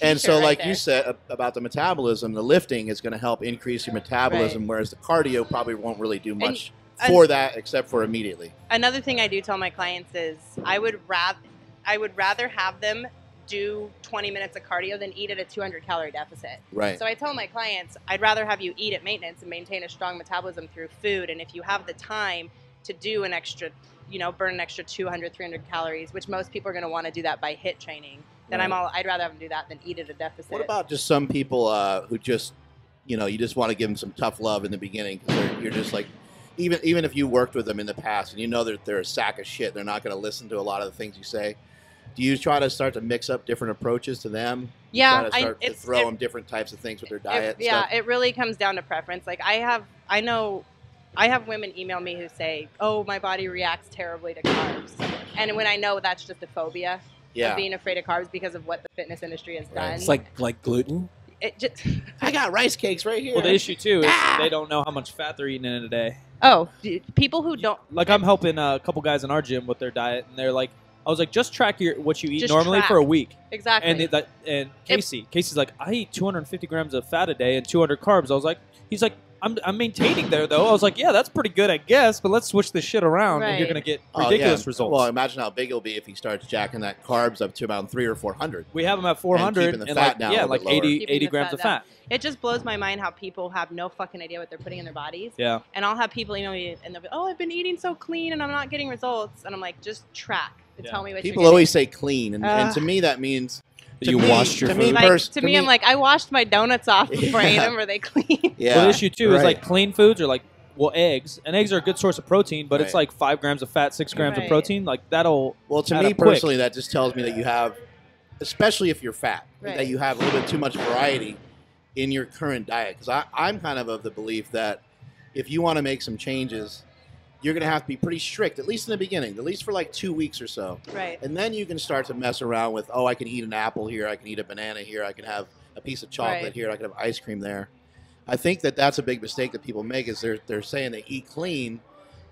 And so, T-shirt right like there. you said about the metabolism, the lifting is going to help increase your metabolism, whereas the cardio probably won't really do much and- for that, except for immediately. Another thing I do tell my clients is I would rather have them do 20 minutes of cardio than eat at a 200 calorie deficit. Right. So I tell my clients, I'd rather have you eat at maintenance and maintain a strong metabolism through food. And if you have the time to do an extra, burn an extra 200, 300 calories, which most people are going to want to do that by HIIT training, then Right. I'd rather have them do that than eat at a deficit. What about just some people who just, you just want to give them some tough love in the beginning? 'Cause you're just like, even if you worked with them in the past and you know that they're a sack of shit, they're not going to listen to a lot of the things you say. Do you try to start to mix up different approaches to them? Yeah, Try to start to throw them different types of things with their diet. and stuff? it really comes down to preference. Like I have women email me who say, "Oh, my body reacts terribly to carbs," and when I know that's just a phobia Yeah. of being afraid of carbs because of what the fitness industry has done. It's like gluten. it just. I got rice cakes right here. Well, the issue too is they don't know how much fat they're eating in a day. Oh, people who don't. Like I'm helping a couple guys in our gym with their diet, and they're like, I was like, just track what you eat Just normally track. for a week. Exactly. And Casey's like, I eat 250 grams of fat a day and 200 carbs. He's like, I'm maintaining there though. I was like, yeah, that's pretty good, I guess. But let's switch this shit around, and you're Right. gonna get ridiculous results. Well, imagine how big it'll be if he starts jacking that carbs up to about 300 or 400. We have them at 400 keeping the and fat like down a little like bit lower. 80 Keeping the grams of down. fat. It just blows my mind how people have no fucking idea what they're putting in their bodies. Yeah. And I'll have people email me and they'll be, oh, I've been eating so clean and I'm not getting results. And I'm like, just track and Yeah. tell me what People you're always say clean, and to me that means That you washed your to food. me, getting. Like, pers- to me, I'm like, I washed my donuts off before I ate them. Are they clean? yeah. Well, the issue too is right. like clean foods are like eggs, and eggs are a good source of protein, but it's Right. like 5 grams of fat, 6 grams of Right. protein. Like that'll Well, to add me up quick. personally, that just tells me that you have, especially if you're fat, Right. that you have a little bit too much variety in your current diet. Because I'm kind of the belief that if you want to make some changes, you're going to have to be pretty strict, at least in the beginning, at least for like 2 weeks or so. Right. And then you can start to mess around with, oh, I can eat an apple here, I can eat a banana here, I can have a piece of chocolate Right. here, I can have ice cream there. I think that that's a big mistake that people make is they're saying they eat clean,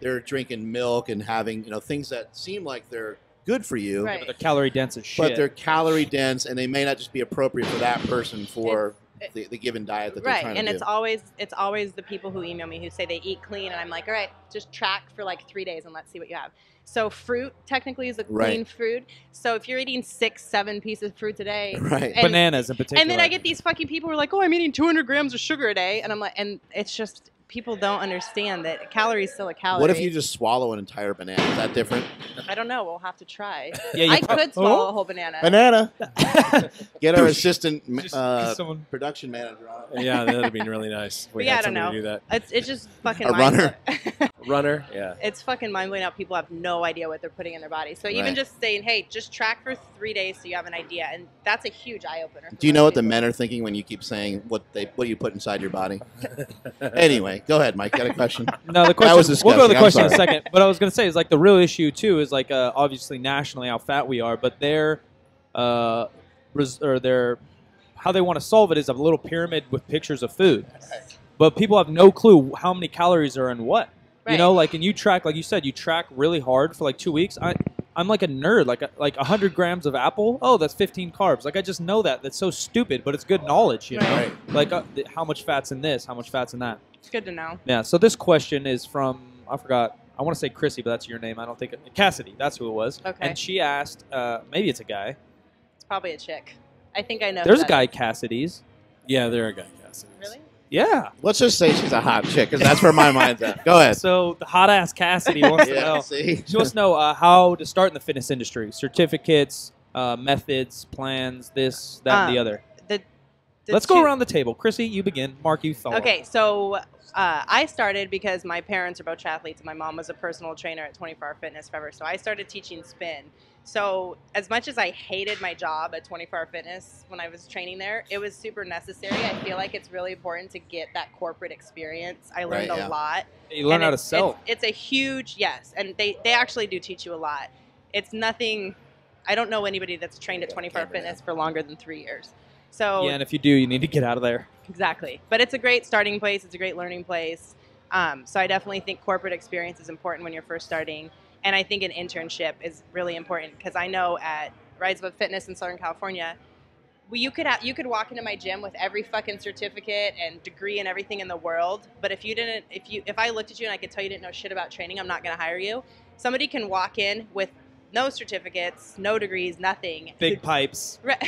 they're drinking milk and having things that seem like they're good for you, Right. But they're calorie dense as shit. but they're calorie dense and they may not just be appropriate for that person for the given diet that they're Right. trying And to it's always the people who email me who say they eat clean. And I'm like, all right, just track for like 3 days and let's see what you have. So fruit technically is a clean Right. food. So if you're eating 6, 7 pieces of fruit a day, do. Right. and- bananas in particular. and then I get these fucking people who are like, oh, I'm eating 200 grams of sugar a day. And I'm like, and it's just, people don't understand that a calorie is still a calorie. What if you just swallow an entire banana? Is that different? I don't know. We'll have to try. Yeah, you I prob- could swallow a whole banana. Banana. Get our assistant Just someone- production manager on. Yeah, that'd be really nice. We But yeah, had I don't somebody know. do that. It's just fucking A runner. Runner, yeah. It's fucking mind-blowing how people have no idea what they're putting in their body. So even Right. just saying, hey, just track for 3 days so you have an idea. And that's a huge eye-opener. for Do you most know what the people. men are thinking when you keep saying what you put inside your body? Anyway, go ahead, Mike. Got a question? No, the question. was We'll go to the disgusting. I'm question in a sorry. second. But I was going to say is like the real issue too is like obviously nationally how fat we are, but their how they want to solve it is a little pyramid with pictures of food. But people have no clue how many calories are in what. You Right. know, like, and you track, like you said, you track really hard for like 2 weeks. I'm like a nerd, like 100 grams of apple. Oh, that's 15 carbs. Like I just know that. That's so stupid, but it's good knowledge. You know, Right. like how much fat's in this, how much fat's in that. It's good to know. Yeah. So this question is from I forgot. I want to say Krissy, but that's your name. I don't think Cassidy. That's who it was. Okay. And she asked, maybe it's a guy. It's probably a chick. I think I know. There's who a that guy is. Cassidy's. Yeah, they're a guy, Cassidy. Really? Yeah. Let's just say she's a hot chick, because that's where my mind's at. Go ahead. So the hot ass Cassidy wants to Yeah, know. see? She wants to know how to start in the fitness industry, certificates, methods, plans, this, that, and the other. The Let's go two- around the table. Krissy, you begin. Mark, you follow. Okay, so I started because my parents are both triathletes, and my mom was a personal trainer at 24-Hour Fitness forever. So I started teaching spin. So as much as I hated my job at 24-Hour Fitness when I was training there, it was super necessary. I feel like it's really important to get that corporate experience. I learned Right, yeah. a lot. You learn And how to sell. It's a huge, yes, and they actually do teach you a lot. It's nothing, I don't know anybody that's trained at 24-Hour Fitness for longer than 3 years. So Yeah, and if you do, you need to get out of there. exactly. But it's a great starting place. It's a great learning place. So I definitely think corporate experience is important when you're first starting. And I think an internship is really important because I know at Rise Above Fitness in Southern California, you could walk into my gym with every fucking certificate and degree and everything in the world. But if I looked at you and I could tell you didn't know shit about training, I'm not going to hire you. Somebody can walk in with no certificates, no degrees, nothing. Big pipes. Right.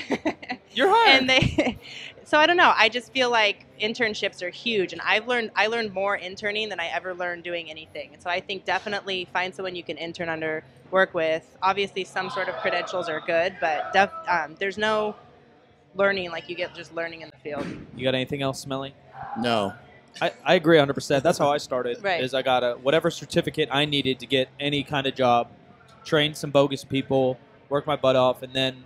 You're hired. And so I don't know. I just feel like internships are huge, and I learned more interning than I ever learned doing anything. And so I think definitely find someone you can intern under, work with. Obviously, some sort of credentials are good, but there's no learning like you get just learning in the field. You got anything else, Smelly? No. I agree 100%. That's how I started. Right. Is I got whatever certificate I needed to get any kind of job, train some bogus people, work my butt off, and then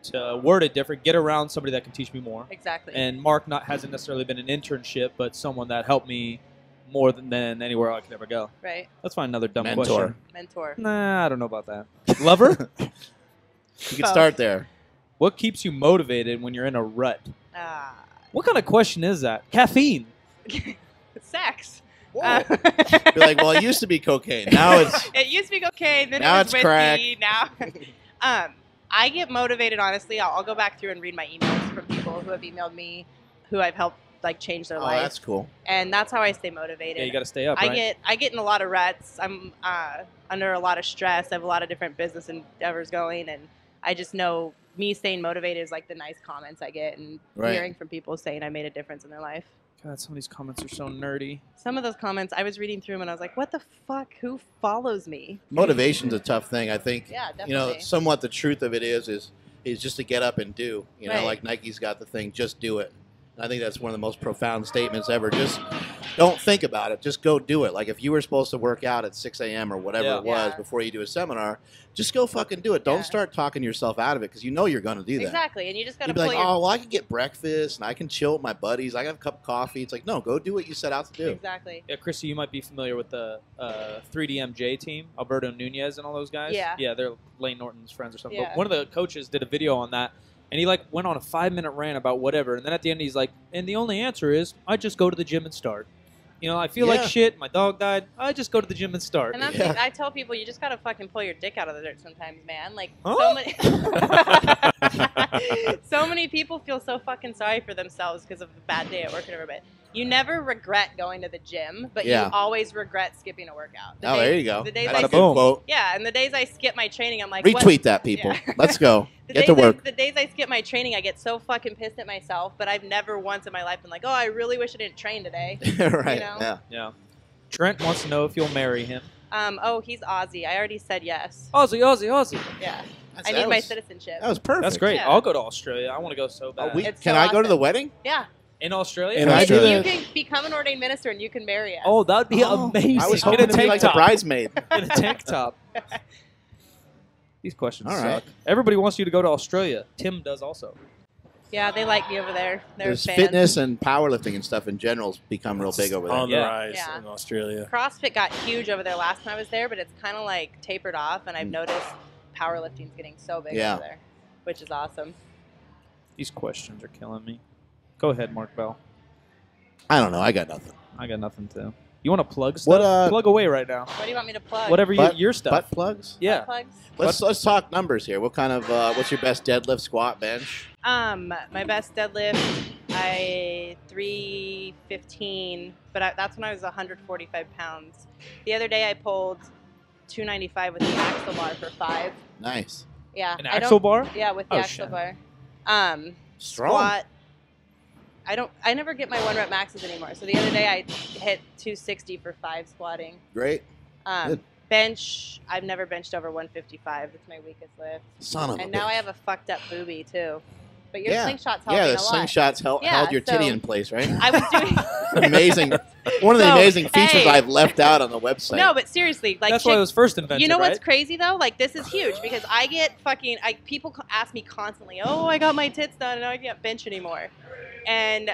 to word it different, get around somebody that can teach me more. Exactly. And Mark hasn't necessarily been an internship, but someone that helped me more than anywhere I could ever go. right. Let's find another dumb Mentor. question. Mentor. Nah, I don't know about that. Lover? You can start there. What keeps you motivated when you're in a rut? Ah. What kind of question is that? Caffeine. Sex. Be like, well, it used to be cocaine. Now it's It used to be cocaine, then Now it was it's crack. whiskey. Now, I get motivated. Honestly, I'll go back through and read my emails from people who have emailed me, who I've helped like change their Oh, life. that's cool. And that's how I stay motivated. Yeah, you got to stay up, right? I get in a lot of ruts. I'm under a lot of stress. I have a lot of different business endeavors going, and I just know me staying motivated is like the nice comments I get and hearing from people saying I made a difference in their life. God, some of these comments are so nerdy. Some of those comments, I was reading through them and I was like, what the fuck? Who follows me? Motivation's a tough thing. I think, Yeah, definitely. you know, somewhat the truth of it is just to get up and do. You know, Right. like Nike's got the thing, just do it. And I think that's one of the most profound statements ever. Just don't think about it. Just go do it. Like if you were supposed to work out at 6 a.m. or whatever Yeah. it was Yeah. before you do a seminar, just go fucking do it. Don't Yeah. start talking yourself out of it because you know you're going to do that. Exactly, and you just got to You'd be pull like, your... oh, well, I can get breakfast and I can chill with my buddies. I got a cup of coffee. It's like, no, go do what you set out to do. Exactly. Yeah, Chrissy, you might be familiar with the 3DMJ team, Alberto Nunez and all those guys. Yeah. Yeah, they're Lane Norton's friends or something. Yeah. But one of the coaches did a video on that, and he like went on a 5-minute rant about whatever, and then at the end he's like, and the only answer is, I just go to the gym and start. You know, I feel like Yeah. shit. My dog died. I just go to the gym and start. And that's Yeah. like, I tell people, you just gotta fucking pull your dick out of the dirt sometimes, man. Like Huh? so many people feel so fucking sorry for themselves because of a bad day at work or whatever. But you never regret going to the gym, but Yeah. you always regret skipping a workout. The Oh, days- there you go. The days That's I a Bada boom. good quote. yeah, and the days I skip my training, I'm like, what? Retweet that, people. Yeah. Let's go. The Get to days work. the days I skip my training, I get so fucking pissed at myself. But I've never once in my life been like, oh, I really wish I didn't train today. Right. You know? Yeah. Yeah. Trent wants to know if you'll marry him. Oh, he's Aussie. I already said yes. Aussie, Aussie, Aussie. Yeah, That's- I that need my was- citizenship. That was perfect. That's great. Yeah. I'll go to Australia. I want to go so bad. It's Can so I go to the awesome. wedding? Yeah. In Australia? In Can I do Australia. You the- can become an ordained minister and you can marry us. Oh, that'd be amazing. I was In a hoping to be tank like the top. bridesmaid. In a tank top. These questions All right. suck. Everybody wants you to go to Australia. Tim does also. Yeah, they like me over there. They're There's fans. fitness and powerlifting and stuff in general has become real big over there. On the Yeah. rise Yeah. in Australia. CrossFit got huge over there last time I was there, but it's kind of like tapered off, and I've noticed powerlifting's getting so big Yeah. over there, which is awesome. These questions are killing me. Go ahead, Mark Bell. I don't know. I got nothing. I got nothing to. You want to plug stuff? What, Plug away right now. What do you want me to plug? Whatever Butt- your stuff. Butt plugs? Yeah. Plugs? Let's talk numbers here. What kind of what's your best deadlift, squat, bench? My best deadlift, I 315, but that's when I was 145 pounds. The other day I pulled 295 with the axle bar for 5. Nice. Yeah. An I don't- axle bar? Yeah, with the Oh, axle shit. bar. Strong. Squat. I never get my 1 rep maxes anymore. So the other day I hit 260 for 5 squatting. Great. Good. Bench, I've never benched over 155. That's my weakest lift. Son of a And now bitch. I have a fucked up boobie too. But your Yeah. slingshot's helping Yeah, a the lot. slingshots held Yeah, your so- titty in place, right? I was doing Amazing. One of the So, amazing features hey. I've left out on the website. No, but seriously, like That's why it was first invented, you know what's right? crazy though? Like this is huge because I get fucking people ask me constantly, "Oh, I got my tits done and I can't bench anymore." And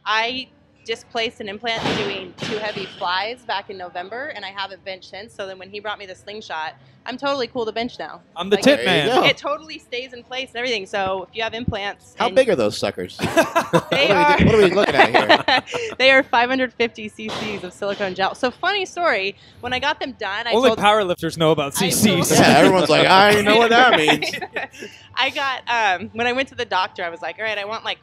I displaced an implant doing 2 heavy flies back in November, and I haven't benched since. So then when he brought me the slingshot, I'm totally cool to bench now. I'm the Like, tit There you man. go. It totally stays in place and everything. So if you have implants, How and big are those suckers? they what are? are we looking at here? They are 550 cc's of silicone gel. So funny story. When I got them done, I Only told powerlifters know about I CCs. told- Yeah, everyone's like, I know what that means. I got when I went to the doctor, I was like, all right, I want like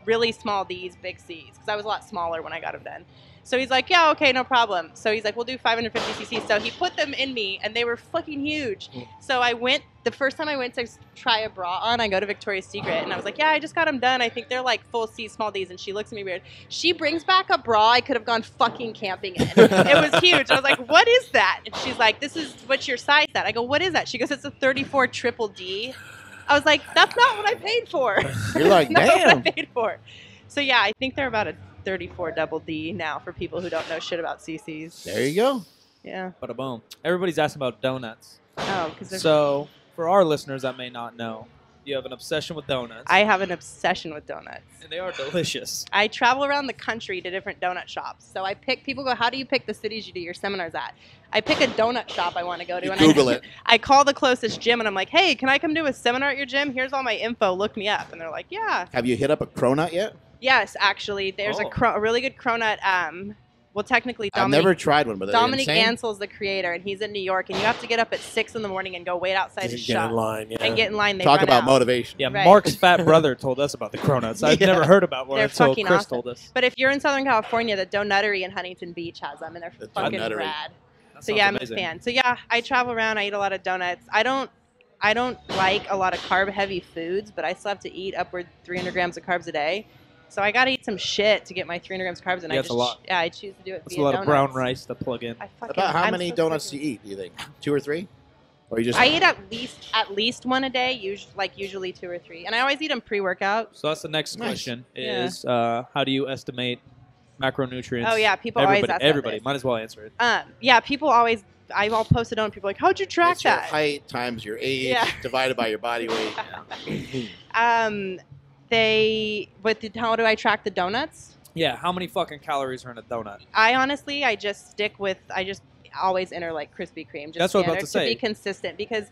really small D's, big C's, because I was a lot smaller when I got them done. So he's like, yeah, okay, no problem. So he's like, we'll do 550 cc's. So he put them in me, and they were fucking huge. So I went the first time I went to try a bra on, I go to Victoria's Secret, and I was like, yeah, I just got them done. I think they're like full C, small D's. And she looks at me weird. She brings back a bra I could have gone fucking camping in. It was huge. I was like, what is that? And she's like, this is what's your size at? I go, what is that? She goes, it's a 34 triple D. I was like, that's not what I paid for. You're like, Not what I damn. paid for. So yeah, I think they're about a 34 double D now for people who don't know shit about CCs. There you go. Yeah. Bada boom. Everybody's asking about donuts. Oh, because So, for our listeners that may not know, you have an obsession with donuts. I have an obsession with donuts. and they are delicious. I travel around the country to different donut shops. So I pick, people go, how do you pick the cities you do your seminars at? I pick a donut shop I want to go to. You and Google it. I call the closest gym and I'm like, hey, can I come do a seminar at your gym? Here's all my info. Look me up. And they're like, yeah. Have you hit up a cronut yet? Yes, actually. There's Oh. a really good cronut Well, technically, I've never tried one, but they're Dominic insane. Ansel's the creator, and he's in New York, and you have to get up at 6 in the morning and go wait outside his Get shop in line. Yeah. and get in line. They Talk run about out. motivation. Yeah, Right. Mark's fat brother told us about the cronuts. I've Yeah. never heard about one They're until fucking Chris awesome. told us. But if you're in Southern California, the Doughnuttery in Huntington Beach has them, and they're The fucking Doughnuttery. rad. That So sounds yeah, I'm amazing. a fan. So yeah, I travel around. I eat a lot of donuts. I don't like a lot of carb-heavy foods, but I still have to eat upward 300 grams of carbs a day. So I got to eat some shit to get my 300 grams of carbs, and Yeah, I it's just a lot. I choose to do it That's a via lot donuts. of brown rice to plug in. I fucking, About how I'm many so donuts sick do you eat? Do you think 2 or 3, or you just? I eat at least one a day, usually 2 or 3, and I always eat them pre-workout. So that's the next Nice. question: Yeah. is how do you estimate macronutrients? Oh yeah, people always ask Everybody, that. might as well answer it. Yeah, people always. I'll post it on. People are like, how'd you track It's your that? height times your age Yeah. divided by your body weight. How do I track the donuts? Yeah, how many fucking calories are in a donut? I just always enter like Krispy Kreme. Just That's what I was about to standard, say. be consistent, because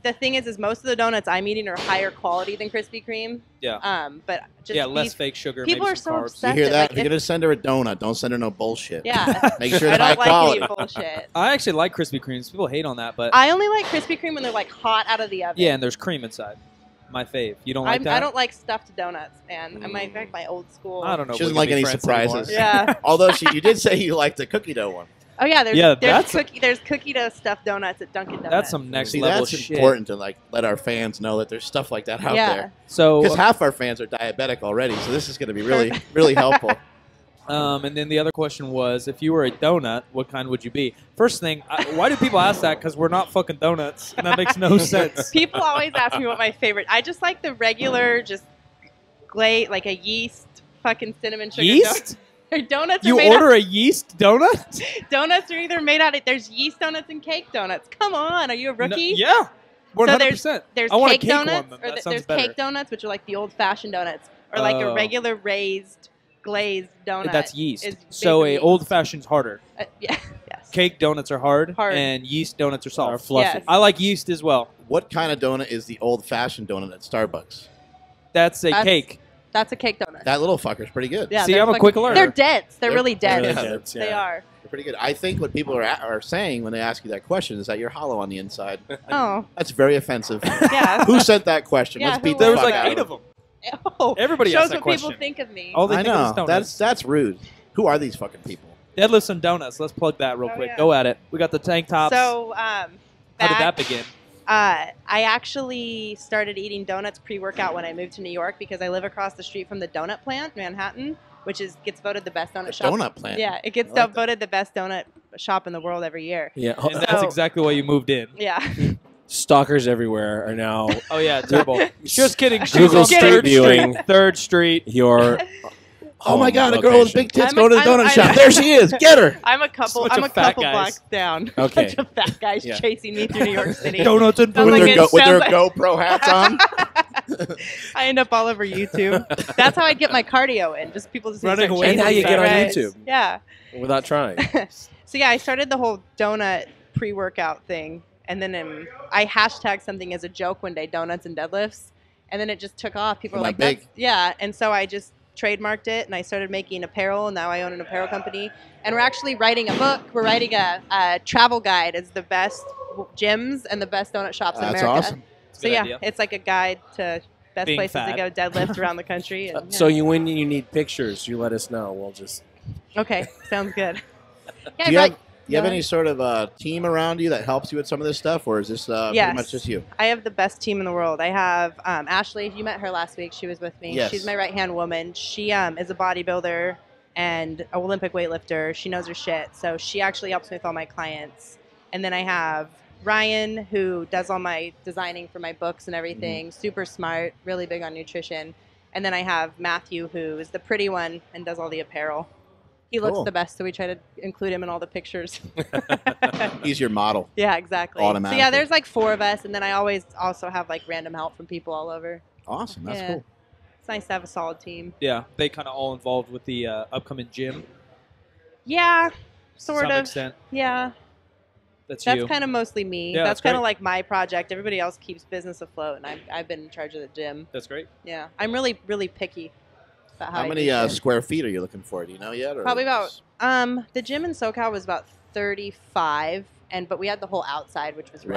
the thing is most of the donuts I'm eating are higher quality than Krispy Kreme. Yeah. But just Yeah, less fake sugar. people maybe are some so carbs. obsessed. You hear that? Like, if you're gonna send her a donut, don't send her no bullshit. Yeah. Make sure I it's high don't like quality. any bullshit. I actually like Krispy Kremes. People hate on that, but I only like Krispy Kreme when they're like hot out of the oven. yeah, and there's cream inside. My fave. You don't like that? I don't like stuffed donuts, man. I might like my old school. I don't know. She if we doesn't can like be any friends surprises. anymore. Yeah. Although you did say you liked the cookie dough one. Oh yeah, Yeah, there's that's cookie dough stuffed donuts at Dunkin' Donuts. That's some next See, level that's shit. important to like let our fans know that there's stuff like that out Yeah. there. So, Because half our fans are diabetic already, so this is going to be really, really helpful. and then the other question was, if you were a donut, what kind would you be? First thing, why do people ask that? Because we're not fucking donuts, and that makes no sense. People always ask me what my favorite. I just like the regular, just like a yeast fucking cinnamon sugar Yeast? donut. Donuts are You made order a yeast donut? donuts are either made out of there's yeast donuts and cake donuts. Come on, are you a rookie? No, yeah, 100%. So there's I want cake a cake donuts, one. or That sounds there's better. cake donuts, which are like the old-fashioned donuts, or like a Oh. regular raised glazed donut. That's yeast. is So basically a old-fashioned's harder. yeah, yes. Cake donuts are hard, Hard. and yeast donuts are soft. Are fluffy. Yes. I like yeast as well. What kind of donut is the old-fashioned donut at Starbucks? That's a That's- cake. That's a cake donut. That little fucker's pretty good. Yeah, See, they're I'm a fucking- quick learner. They're dense. They're really They're dense. really dense, They yeah. are. They're pretty good. I think what people are saying when they ask you that question is that you're hollow on the inside. Oh, That's very offensive. yeah. Who sent that question? Yeah, Let's who beat was the There was fuck like out 8 of them. them. Oh, Everybody shows asked that what people question. think of me. All they I think of is know. donuts. That's rude. Who are these fucking people? Deadlifts and donuts. Let's plug that real Oh, quick. yeah. Go at it. We got the tank tops. So, how did that begin? I actually started eating donuts pre-workout when I moved to New York because I live across the street from the donut plant, Manhattan, which gets voted the best donut A shop. donut plant. Yeah, it gets I like that. voted the best donut shop in the world every year. Yeah. And that's exactly why you moved in. Yeah. Stalkers everywhere are now Oh yeah, terrible. Just kidding. She's Google on Street Third Viewing. Street. Third Street. your Oh my God, a girl with big tits I'm going to the donut I'm- shop. There she is. Get her. I'm a couple. Bunch I'm of a fat couple guys. blocks down. Okay. Bunch of fat guys Yeah. chasing me through New York City. Donuts and Sounds With like their, it with their sounds GoPro hats on. I end up all over YouTube. That's how I get my cardio in. Just people just Running start away chasing And how you me. get on Right. YouTube. Yeah. without trying. So yeah, I started the whole donut pre-workout thing, and then I hashtagged something as a joke one day, Doughnuts and Deadlifts, and then it just took off. People were Not like, big. "That's-" yeah, and so I just trademarked it, and I started making apparel. Now I own an apparel company, and we're actually writing a book. We're writing a travel guide as the best gyms and the best donut shops in That's America. awesome. It's a So good yeah, idea. it's like a guide to best Being places fat. to go deadlift around the country. And, So yeah. when you need pictures, you let us know. We'll just. Okay, sounds good. Yeah, Do you but- have, you have Go any ahead. sort of team around you that helps you with some of this stuff, or is this pretty Yes. much just you? I have the best team in the world. I have Ashley. You met her last week. She was with me. Yes. She's my right-hand woman. She is a bodybuilder and an Olympic weightlifter. She knows her shit. So she actually helps me with all my clients. And then I have Ryan, who does all my designing for my books and everything. Super smart, really big on nutrition. And then I have Matthew, who is the pretty one and does all the apparel. He looks Cool. the best, so we try to include him in all the pictures. He's your model. Yeah, exactly. So Automatically. yeah, there's like 4 of us, and then I always also have like random help from people all over. Awesome. That's Yeah. cool. It's nice to have a solid team. Yeah, they kind of all involved with the upcoming gym. Yeah, to sort some of. extent. Yeah, That's that's you. kind of mostly me. Yeah, that's that's kind of great. like my project. Everybody else keeps business afloat, and I've been in charge of the gym. That's great. Yeah, I'm really, really picky. About How I many do shit. square feet are you looking for? Do you know yet? Or Probably about just- the gym in SoCal was about 35, but we had the whole outside, which was Right.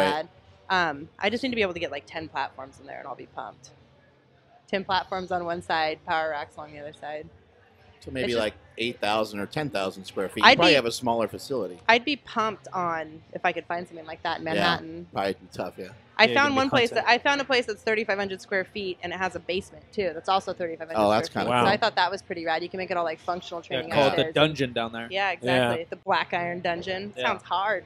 rad. I just need to be able to get like 10 platforms in there, and I'll be pumped. 10 platforms on one side, power racks on the other side. So maybe It's just- like 8,000 or 10,000 square feet. I'd You probably be- have a smaller facility. I'd be pumped on if I could find something like that in Manhattan. Probably be tough, yeah. I you found can be one place hunting. I found a place that's 3,500 square feet, and it has a basement too. That's also 3,500. Oh, that's square feet. kinda So cool. I thought that was pretty rad. You can make it all like functional Yeah, training. call it the upstairs. dungeon down there. Yeah, exactly. The Black Iron Dungeon. Yeah. Sounds hard.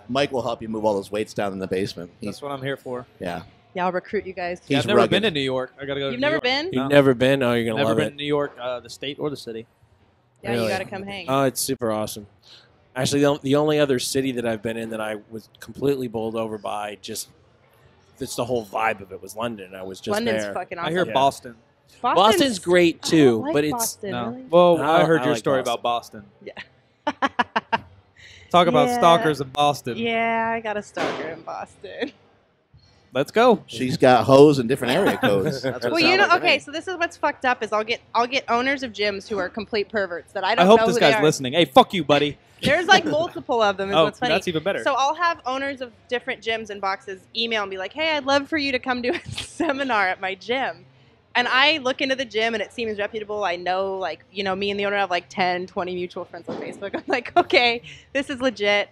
Mike will help you move all those weights down in the basement. That's what I'm here for. Yeah. Yeah, I'll recruit you guys. Yeah, He's I've never rugged. been to New York. I gotta go. to You've New never York. been? You've No. never been? Oh, you're gonna Never love been it. to New York, the state or the city. Yeah, Really? you got to come hang. Oh, it's super awesome. Actually, the only other city that I've been in that I was completely bowled over by just the whole vibe of it was London. I was just London's there. fucking awesome. I hear Yeah. Boston. Boston's great I don't too, like but it's Boston, No. really? Well, I I heard your like story Boston. about Boston. Yeah. Talk about Yeah. stalkers in Boston. Yeah, I got a stalker in Boston. Let's go. She's got hoes in different area codes. That's what it Well, you sounds know, like to okay, me. so this is what's fucked up is I'll get owners of gyms who are complete perverts that I don't I hope know this who they guy's are. listening. Hey, fuck you, buddy. There's like multiple of them. Is Oh, what's funny. that's even better. So I'll have owners of different gyms and boxes email and be like, "Hey, I'd love for you to come do a seminar at my gym." And I look into the gym and it seems reputable. I know, like, you know, me and the owner have like 10, 20 mutual friends on Facebook. I'm like, okay, this is legit.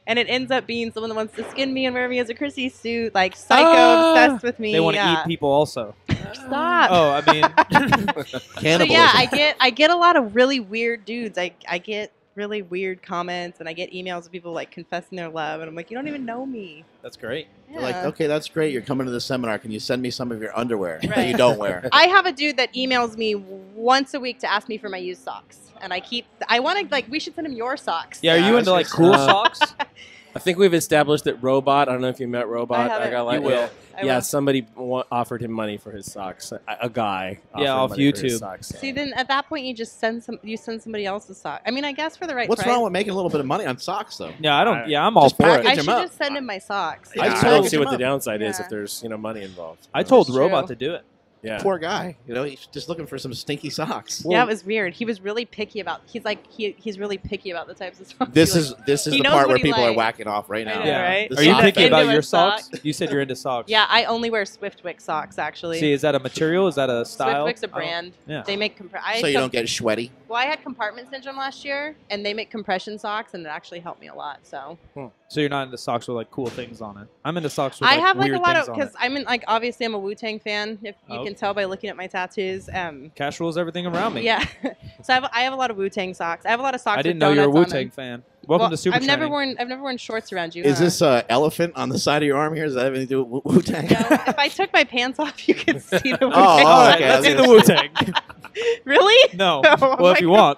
And it ends up being someone that wants to skin me and wear me as a Chrissy suit, like psycho obsessed with me. They want to yeah. eat people also. Stop. Oh, I mean, So Cannibalism. yeah, I get a lot of really weird dudes. I get really weird comments and I get emails of people like confessing their love and I'm like, you don't even know me. that's great. They're like, okay, that's great. You're coming to the seminar. Can you send me some of your underwear that Right. you don't wear? I have a dude that emails me once a week to ask me for my used socks. And I want to, like, we should send him your socks. Yeah, are you Yeah, into like it's- cool socks? I think we've established that Robot. I don't know if you met Robot. I haven't. got like You will. I yeah, will. somebody offered him money for his socks. A guy. Yeah, offered off money for his YouTube. socks. See, then at that point, you send somebody else's sock. I mean, I guess for the right What's price. wrong with making a little bit of money on socks, though? Yeah, I don't. Yeah, I'm all Just for package it. I should them up. just send him my socks. Yeah, I I, just don't package see him what the up. downside is Yeah. if there's money involved. I told That's Robot true. to do it. Yeah. Poor guy. You know, he's just looking for some stinky socks. Yeah, it was weird. He was really picky about. He's like he's really picky about the types of socks. This he is likes. this is He the knows part what where he people are likes. whacking off right I now. know, Yeah. right? The Are you sock picky thing. about Into your a sock. socks? You said you're into socks. Yeah, I only wear Swiftwick socks actually. See, is that a material? Is that a style? Swiftwick's a Oh, brand. yeah. They make So you don't get sweaty. Well, I had compartment syndrome last year, and they make compression socks, and it actually helped me a lot. So So you're not into socks with like cool things on it. I'm into socks with I like have like weird a lot things of on it. because I'm in like obviously I'm a Wu-Tang fan. If you Oh. can tell by looking at my tattoos. Cash rules everything around me. Yeah. So I have a lot of Wu-Tang socks. I have a lot of socks. I didn't with know you were a donuts on Wu-Tang them. fan. Welcome Well, to Super I've never Training. worn shorts around you. Is huh? this elephant on the side of your arm here? Does that have anything to do with Wu-Tang? No, if I took my pants off, you could see the Wu-Tang. Oh, All right, okay. let's see the Wu-Tang. Really? No. Oh well, my if you want.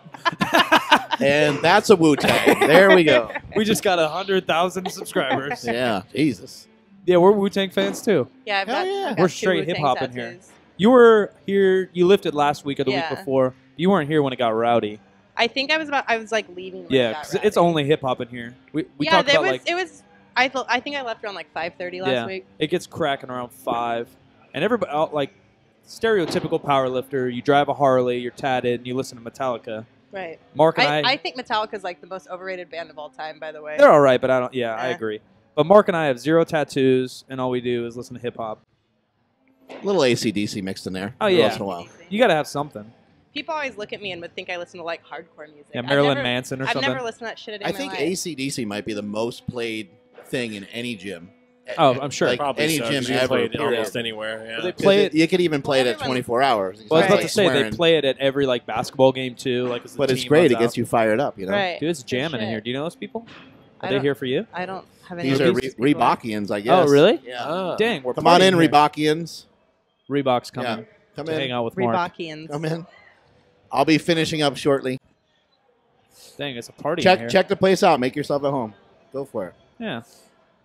And that's a Wu-Tang. There we go. We just got 100,000 subscribers. Yeah, Jesus. Yeah, we're Wu-Tang fans too. Yeah, I've Hell got, yeah. I've got We're two straight Wu-Tang hip-hop in here. tattoos. You were here. You lifted last week or the Yeah. week before. You weren't here when it got rowdy. I think I was like leaving. When it Yeah, got because it's rowdy. only hip hop in here. We Yeah, talked there about was. like It was. I think I left around like 5:30 last yeah, week. it gets cracking around 5, and everybody like stereotypical power lifter. You drive a Harley, you're tatted, and you listen to Metallica. Right. Mark and I think Metallica's like the most overrated band of all time. By the way. they're all right, but I don't. Yeah, I Eh. agree. But Mark and I have 0 tattoos, and all we do is listen to hip hop. A little AC/DC mixed in there. Oh, every yeah. Once in a while. You got to have something. People always look at me and would think I listen to like hardcore music. Yeah, I've Marilyn never- Manson or I've something. never listened to that shit a day I in my think life. AC/DC might be the most played thing in any gym. Oh, I'm sure. Like Probably any so, gym 'cause you can ever. play it period. almost anywhere. Yeah. They 'Cause play it. You could even play it at everyone- 24 hours. Well, I was about Right. to say they Swearing. play it at every like basketball game too. Like, as the But it's team great. runs It gets out. you fired up, you know? Right. Dude, it's jamming in shit. here. Do you know those people? I Are they don't- here for you? I don't have any. These are idea. Reebokians, I guess. Oh, really? Yeah. Ah. Dang, we're Come on in, partying here. Reebokians. Reebok's coming Yeah. Come to hang in. out with Mark. Reebokians. Come in. I'll be finishing up shortly. Dang, it's a party in here. Check the place out. Make yourself at home. Go for it. Yeah.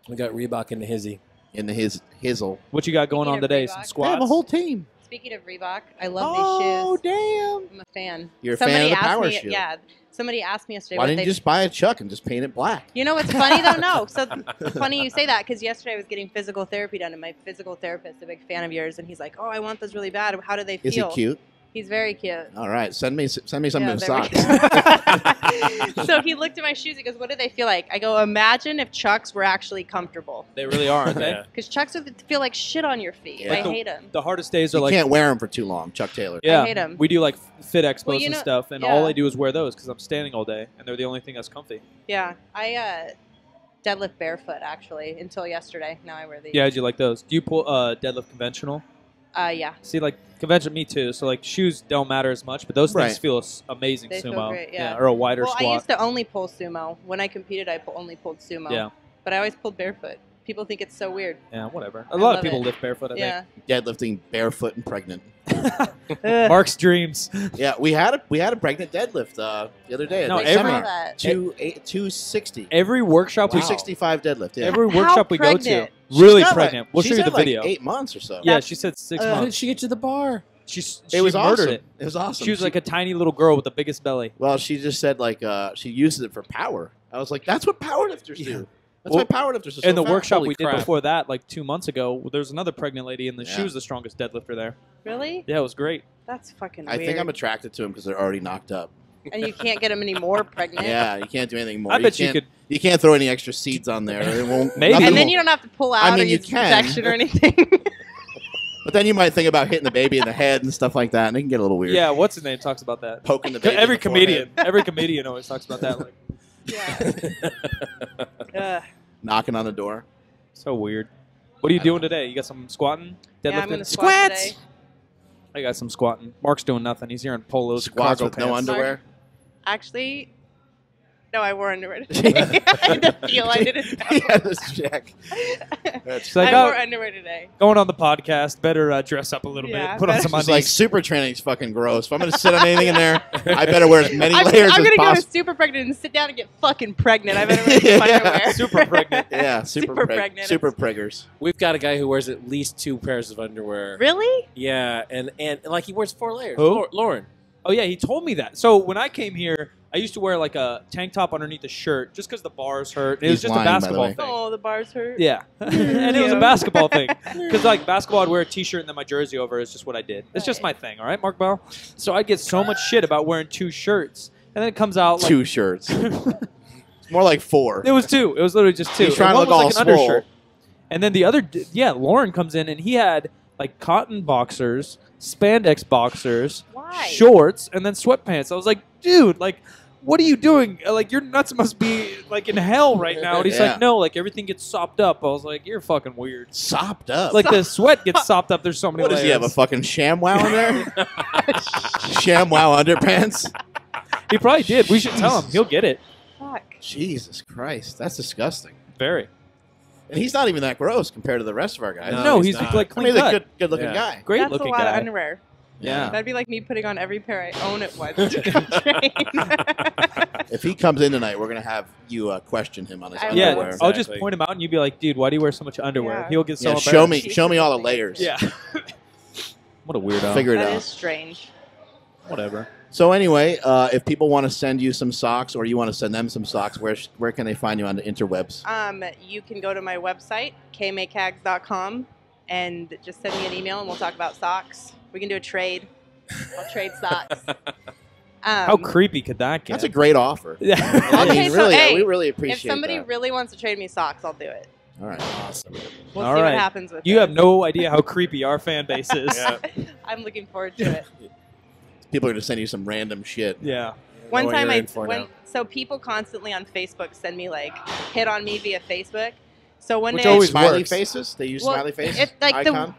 We got Reebok in the hizzy. In the hizzle. What you got going Speaking on of today? Reebok. Some I squats? have a whole team. Speaking of Reebok, I love Oh, these shoes. damn. I'm a fan. You're a fan Somebody of the asked power me, shoe. Yeah. Somebody asked me yesterday Why what didn't they. you just buy a Chuck and just paint it black? You know what's funny though? No. So funny you say that because yesterday I was getting physical therapy done, and my physical therapist, a big fan of yours, and he's like, "Oh, I want those really bad. How do they feel?" Is he cute? He's very cute. All right, send me some of Yeah, his there we socks. go. So he looked at my shoes. He goes, "What do they feel like?" I go, "Imagine if Chucks were actually comfortable, They really are, aren't they? Yeah. because Chucks would feel like shit on your feet. Yeah. I Like the- hate them. The hardest days are You like can't wear them for too long, Chuck Taylor. yeah. hate 'em. We do like fit expos Well, you and know- stuff, and yeah. all I do is wear those because I'm standing all day, and they're the only thing that's comfy. Yeah, I deadlift barefoot actually until yesterday. Now I wear these. Yeah, how'd you like those? Do you pull deadlift conventional? Yeah. See, like conventional, me too. So like shoes don't matter as much, but those Right. things feel amazing They feel sumo. great, yeah. Or a wider Well, I squat. used to only pull sumo. When I competed, I only pulled sumo. Yeah, But I always pulled barefoot. People think it's so weird. yeah, whatever. A I lot love of people it. lift barefoot. I Yeah. Deadlifting barefoot and pregnant. Ugh. think. Mark's dreams. Yeah, we had a pregnant deadlift the other day. At No, the I saw every- seminar. that. 260. Every workshop we 265 deadlift. Yeah. every How workshop we go to, pregnant? really She's got, pregnant. We'll she's show you the had, like, video. 8 months or so. Yeah, she said 6 How did months. she get to the bar? She It was murdered awesome. it. It was awesome. She was like a tiny little girl with the biggest belly. Well, she just said like she uses it for power. I was like, that's what powerlifters do. That's Well, why powerlifters are so In the fat. workshop Holy we crap. did before that, like 2 months ago, there was another pregnant lady, and she Yeah. was the strongest deadlifter there. Really? Yeah, it was great. That's fucking I weird. think I'm attracted to them because they're already knocked up. And you can't get them any more pregnant. Yeah, you can't do anything more. I bet you can't- could. You can't throw any extra seeds on there. It won't. Maybe. nothing And then will- you don't have to pull out I mean, or you use can. protection or anything. But then you might think about hitting the baby in the head and stuff like that, and it can get a little weird. Yeah, what's his name talks about that. Poking the baby. Every in the forehead. comedian always talks about that. Like, yeah. Knocking on the door. so weird. What are you doing today? You got some squatting, deadlifting? Yeah, I'm gonna squat today. I got some squatting. Mark's doing nothing. He's here in polos, Squats cargo with no pants. underwear. Actually, no, I wore underwear today. I had to feel I didn't know. Yeah, this check. She's like, I oh, wore underwear today. going on the podcast. Better dress up a little Yeah, bit. Put on better- some It's like undies. super training's fucking gross. If I'm gonna sit on anything in there, I better wear as many I'm layers gonna as go possible. super pregnant and sit down and get fucking pregnant. I better wear some Yeah. underwear. Super pregnant. Yeah, Super pregnant. Super preggers. We've got a guy who wears at least 2 pairs of underwear. Really? Yeah, and like he wears 4 layers. Who? Lauren. Oh yeah, he told me that. So when I came here, I used to wear like a tank top underneath the shirt just because the bars hurt. It was He's just lying, a by the basketball way. thing. Oh, the bars hurt. Yeah, and it was a basketball thing. Because like basketball, I'd wear a t-shirt and then my jersey over. It's just what I did. It's just my thing. All right, Mark Bell. So I get so much shit about wearing 2 shirts, and then it comes out like 2 shirts. It's more like 4. it was 2. It was literally just 2. He's trying And to one look all was like an swole. undershirt. And then the other, Lauren comes in and he had like cotton boxers, spandex boxers, Why? shorts, and then sweatpants. I was like, dude, like, what are you doing? Like, your nuts must be like in hell right now. And he's Yeah. like, no, like everything gets sopped up. I was like, you're fucking weird. Sopped up. Like the sweat gets sopped up. There's so many what layers. does he have? A fucking ShamWow in there? ShamWow underpants? He probably did. We should tell him. He'll get it. Fuck. Jesus Christ, that's disgusting. Very. And he's not even that gross compared to the rest of our guys. No, he's not. like I clean mean, he's a cut. good-looking Yeah. guy. Great That's looking a lot guy. of underwear. Yeah. That'd be like me putting on every pair I own at once to train. If he comes in tonight, we're gonna have you question him on his I Yeah, underwear. will. I'll just Exactly. point him out and you'd be like, dude, why do you wear so much underwear? Yeah. He'll get so Yeah, embarrassed. show me all the layers. Yeah. What a weirdo. Figure it That out. is strange. Whatever. So anyway, if people want to send you some socks or you want to send them some socks, where can they find you on the interwebs? You can go to my website, kmaycags.com, and just send me an email and we'll talk about socks. We can do a trade. I'll trade socks. How creepy could that get? That's a great offer. Yeah. I Okay, mean, so, really, hey, we really If appreciate somebody that. really wants to trade me socks, I'll do it. All right, awesome. We'll All see right. what happens with You it. have no idea how creepy our fan base is. Yeah. I'm looking forward to it. People are gonna send you some random shit. Yeah. One Know what time you're in for now. so people constantly on Facebook send me like hit on me via Facebook. So one Which day always Smiley works. faces. They use Well, smiley faces. If like icon.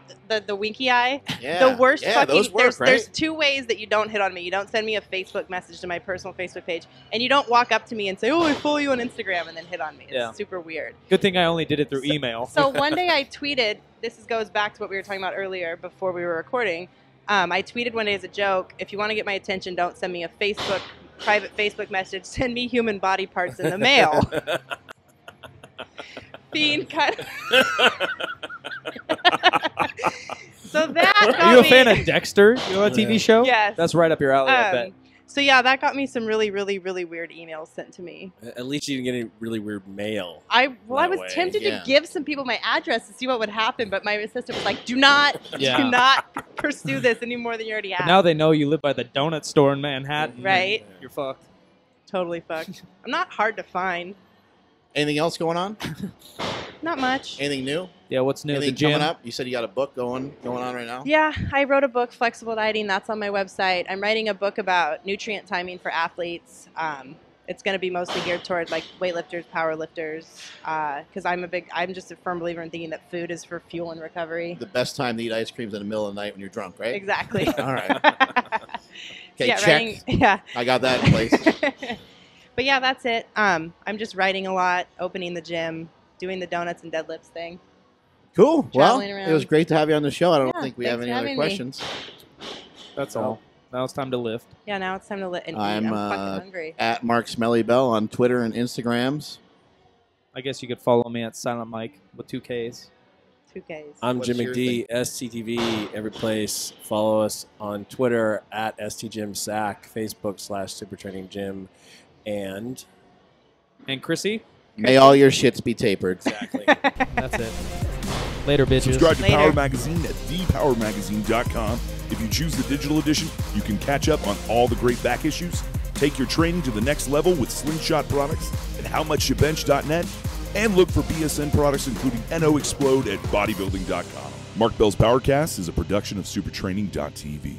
the winky eye, Yeah. the worst Yeah, fucking. those work, there's right? 2 ways that you don't hit on me. You don't send me a Facebook message to my personal Facebook page, and you don't walk up to me and say, "Oh, I follow you on Instagram," and then hit on me. It's Yeah. super weird. Good thing I only did it through email. So one day I tweeted. Goes back to what we were talking about earlier before we were recording. I tweeted one day as a joke, "If you want to get my attention, don't send me a private Facebook message. Send me human body parts in the mail." Being kind of so that got Are you a me- fan of Dexter? You know, a TV show? Yes. That's right up your alley, I bet. So yeah, that got me some really, really, really weird emails sent to me. At least you didn't get any really weird mail. I that was way. tempted Yeah. to give some people my address to see what would happen, but my assistant was like, "Do not pursue this any more than you already have." Now they know you live by the donut store in Manhattan. Right. You're fucked. Totally fucked. I'm not hard to find. Anything else going on? Not much. Anything new? Yeah, what's new? Anything The gym. coming up? You said you got a book going on right now. Yeah, I wrote a book, Flexible Dieting. That's on my website. I'm writing a book about nutrient timing for athletes. It's going to be mostly geared toward like weightlifters, powerlifters, because I'm just a firm believer in thinking that food is for fuel and recovery. The best time to eat ice cream is in the middle of the night when you're drunk, right? Exactly. All right. Okay, Yeah, check. yeah. I got that in place. But yeah, that's it. I'm just writing a lot, opening the gym, doing the donuts and deadlifts thing. Cool. Well, Traveling around. it was great to have you on the show. I don't Yeah, think we have thanks any for other having me. questions. That's all. Now it's time to lift. Yeah, now it's time to and eat. I'm, I'm fucking hungry. At Mark Smelly Bell on Twitter and Instagrams. I guess you could follow me at Silent Mike with 2 Ks. 2Ks. I'm What's Jim your McD, STTV, every place. Follow us on Twitter at STGymSac, Facebook /SuperTrainingGym, and And Chrissy? May all your shits be tapered. exactly. That's it. Later, bitches. Subscribe to Later. Power Magazine at thepowermagazine.com. If you choose the digital edition, you can catch up on all the great back issues, take your training to the next level with Slingshot products at howmuchyoubench.net, and look for BSN products including NO Explode at bodybuilding.com. Mark Bell's PowerCast is a production of supertraining.tv.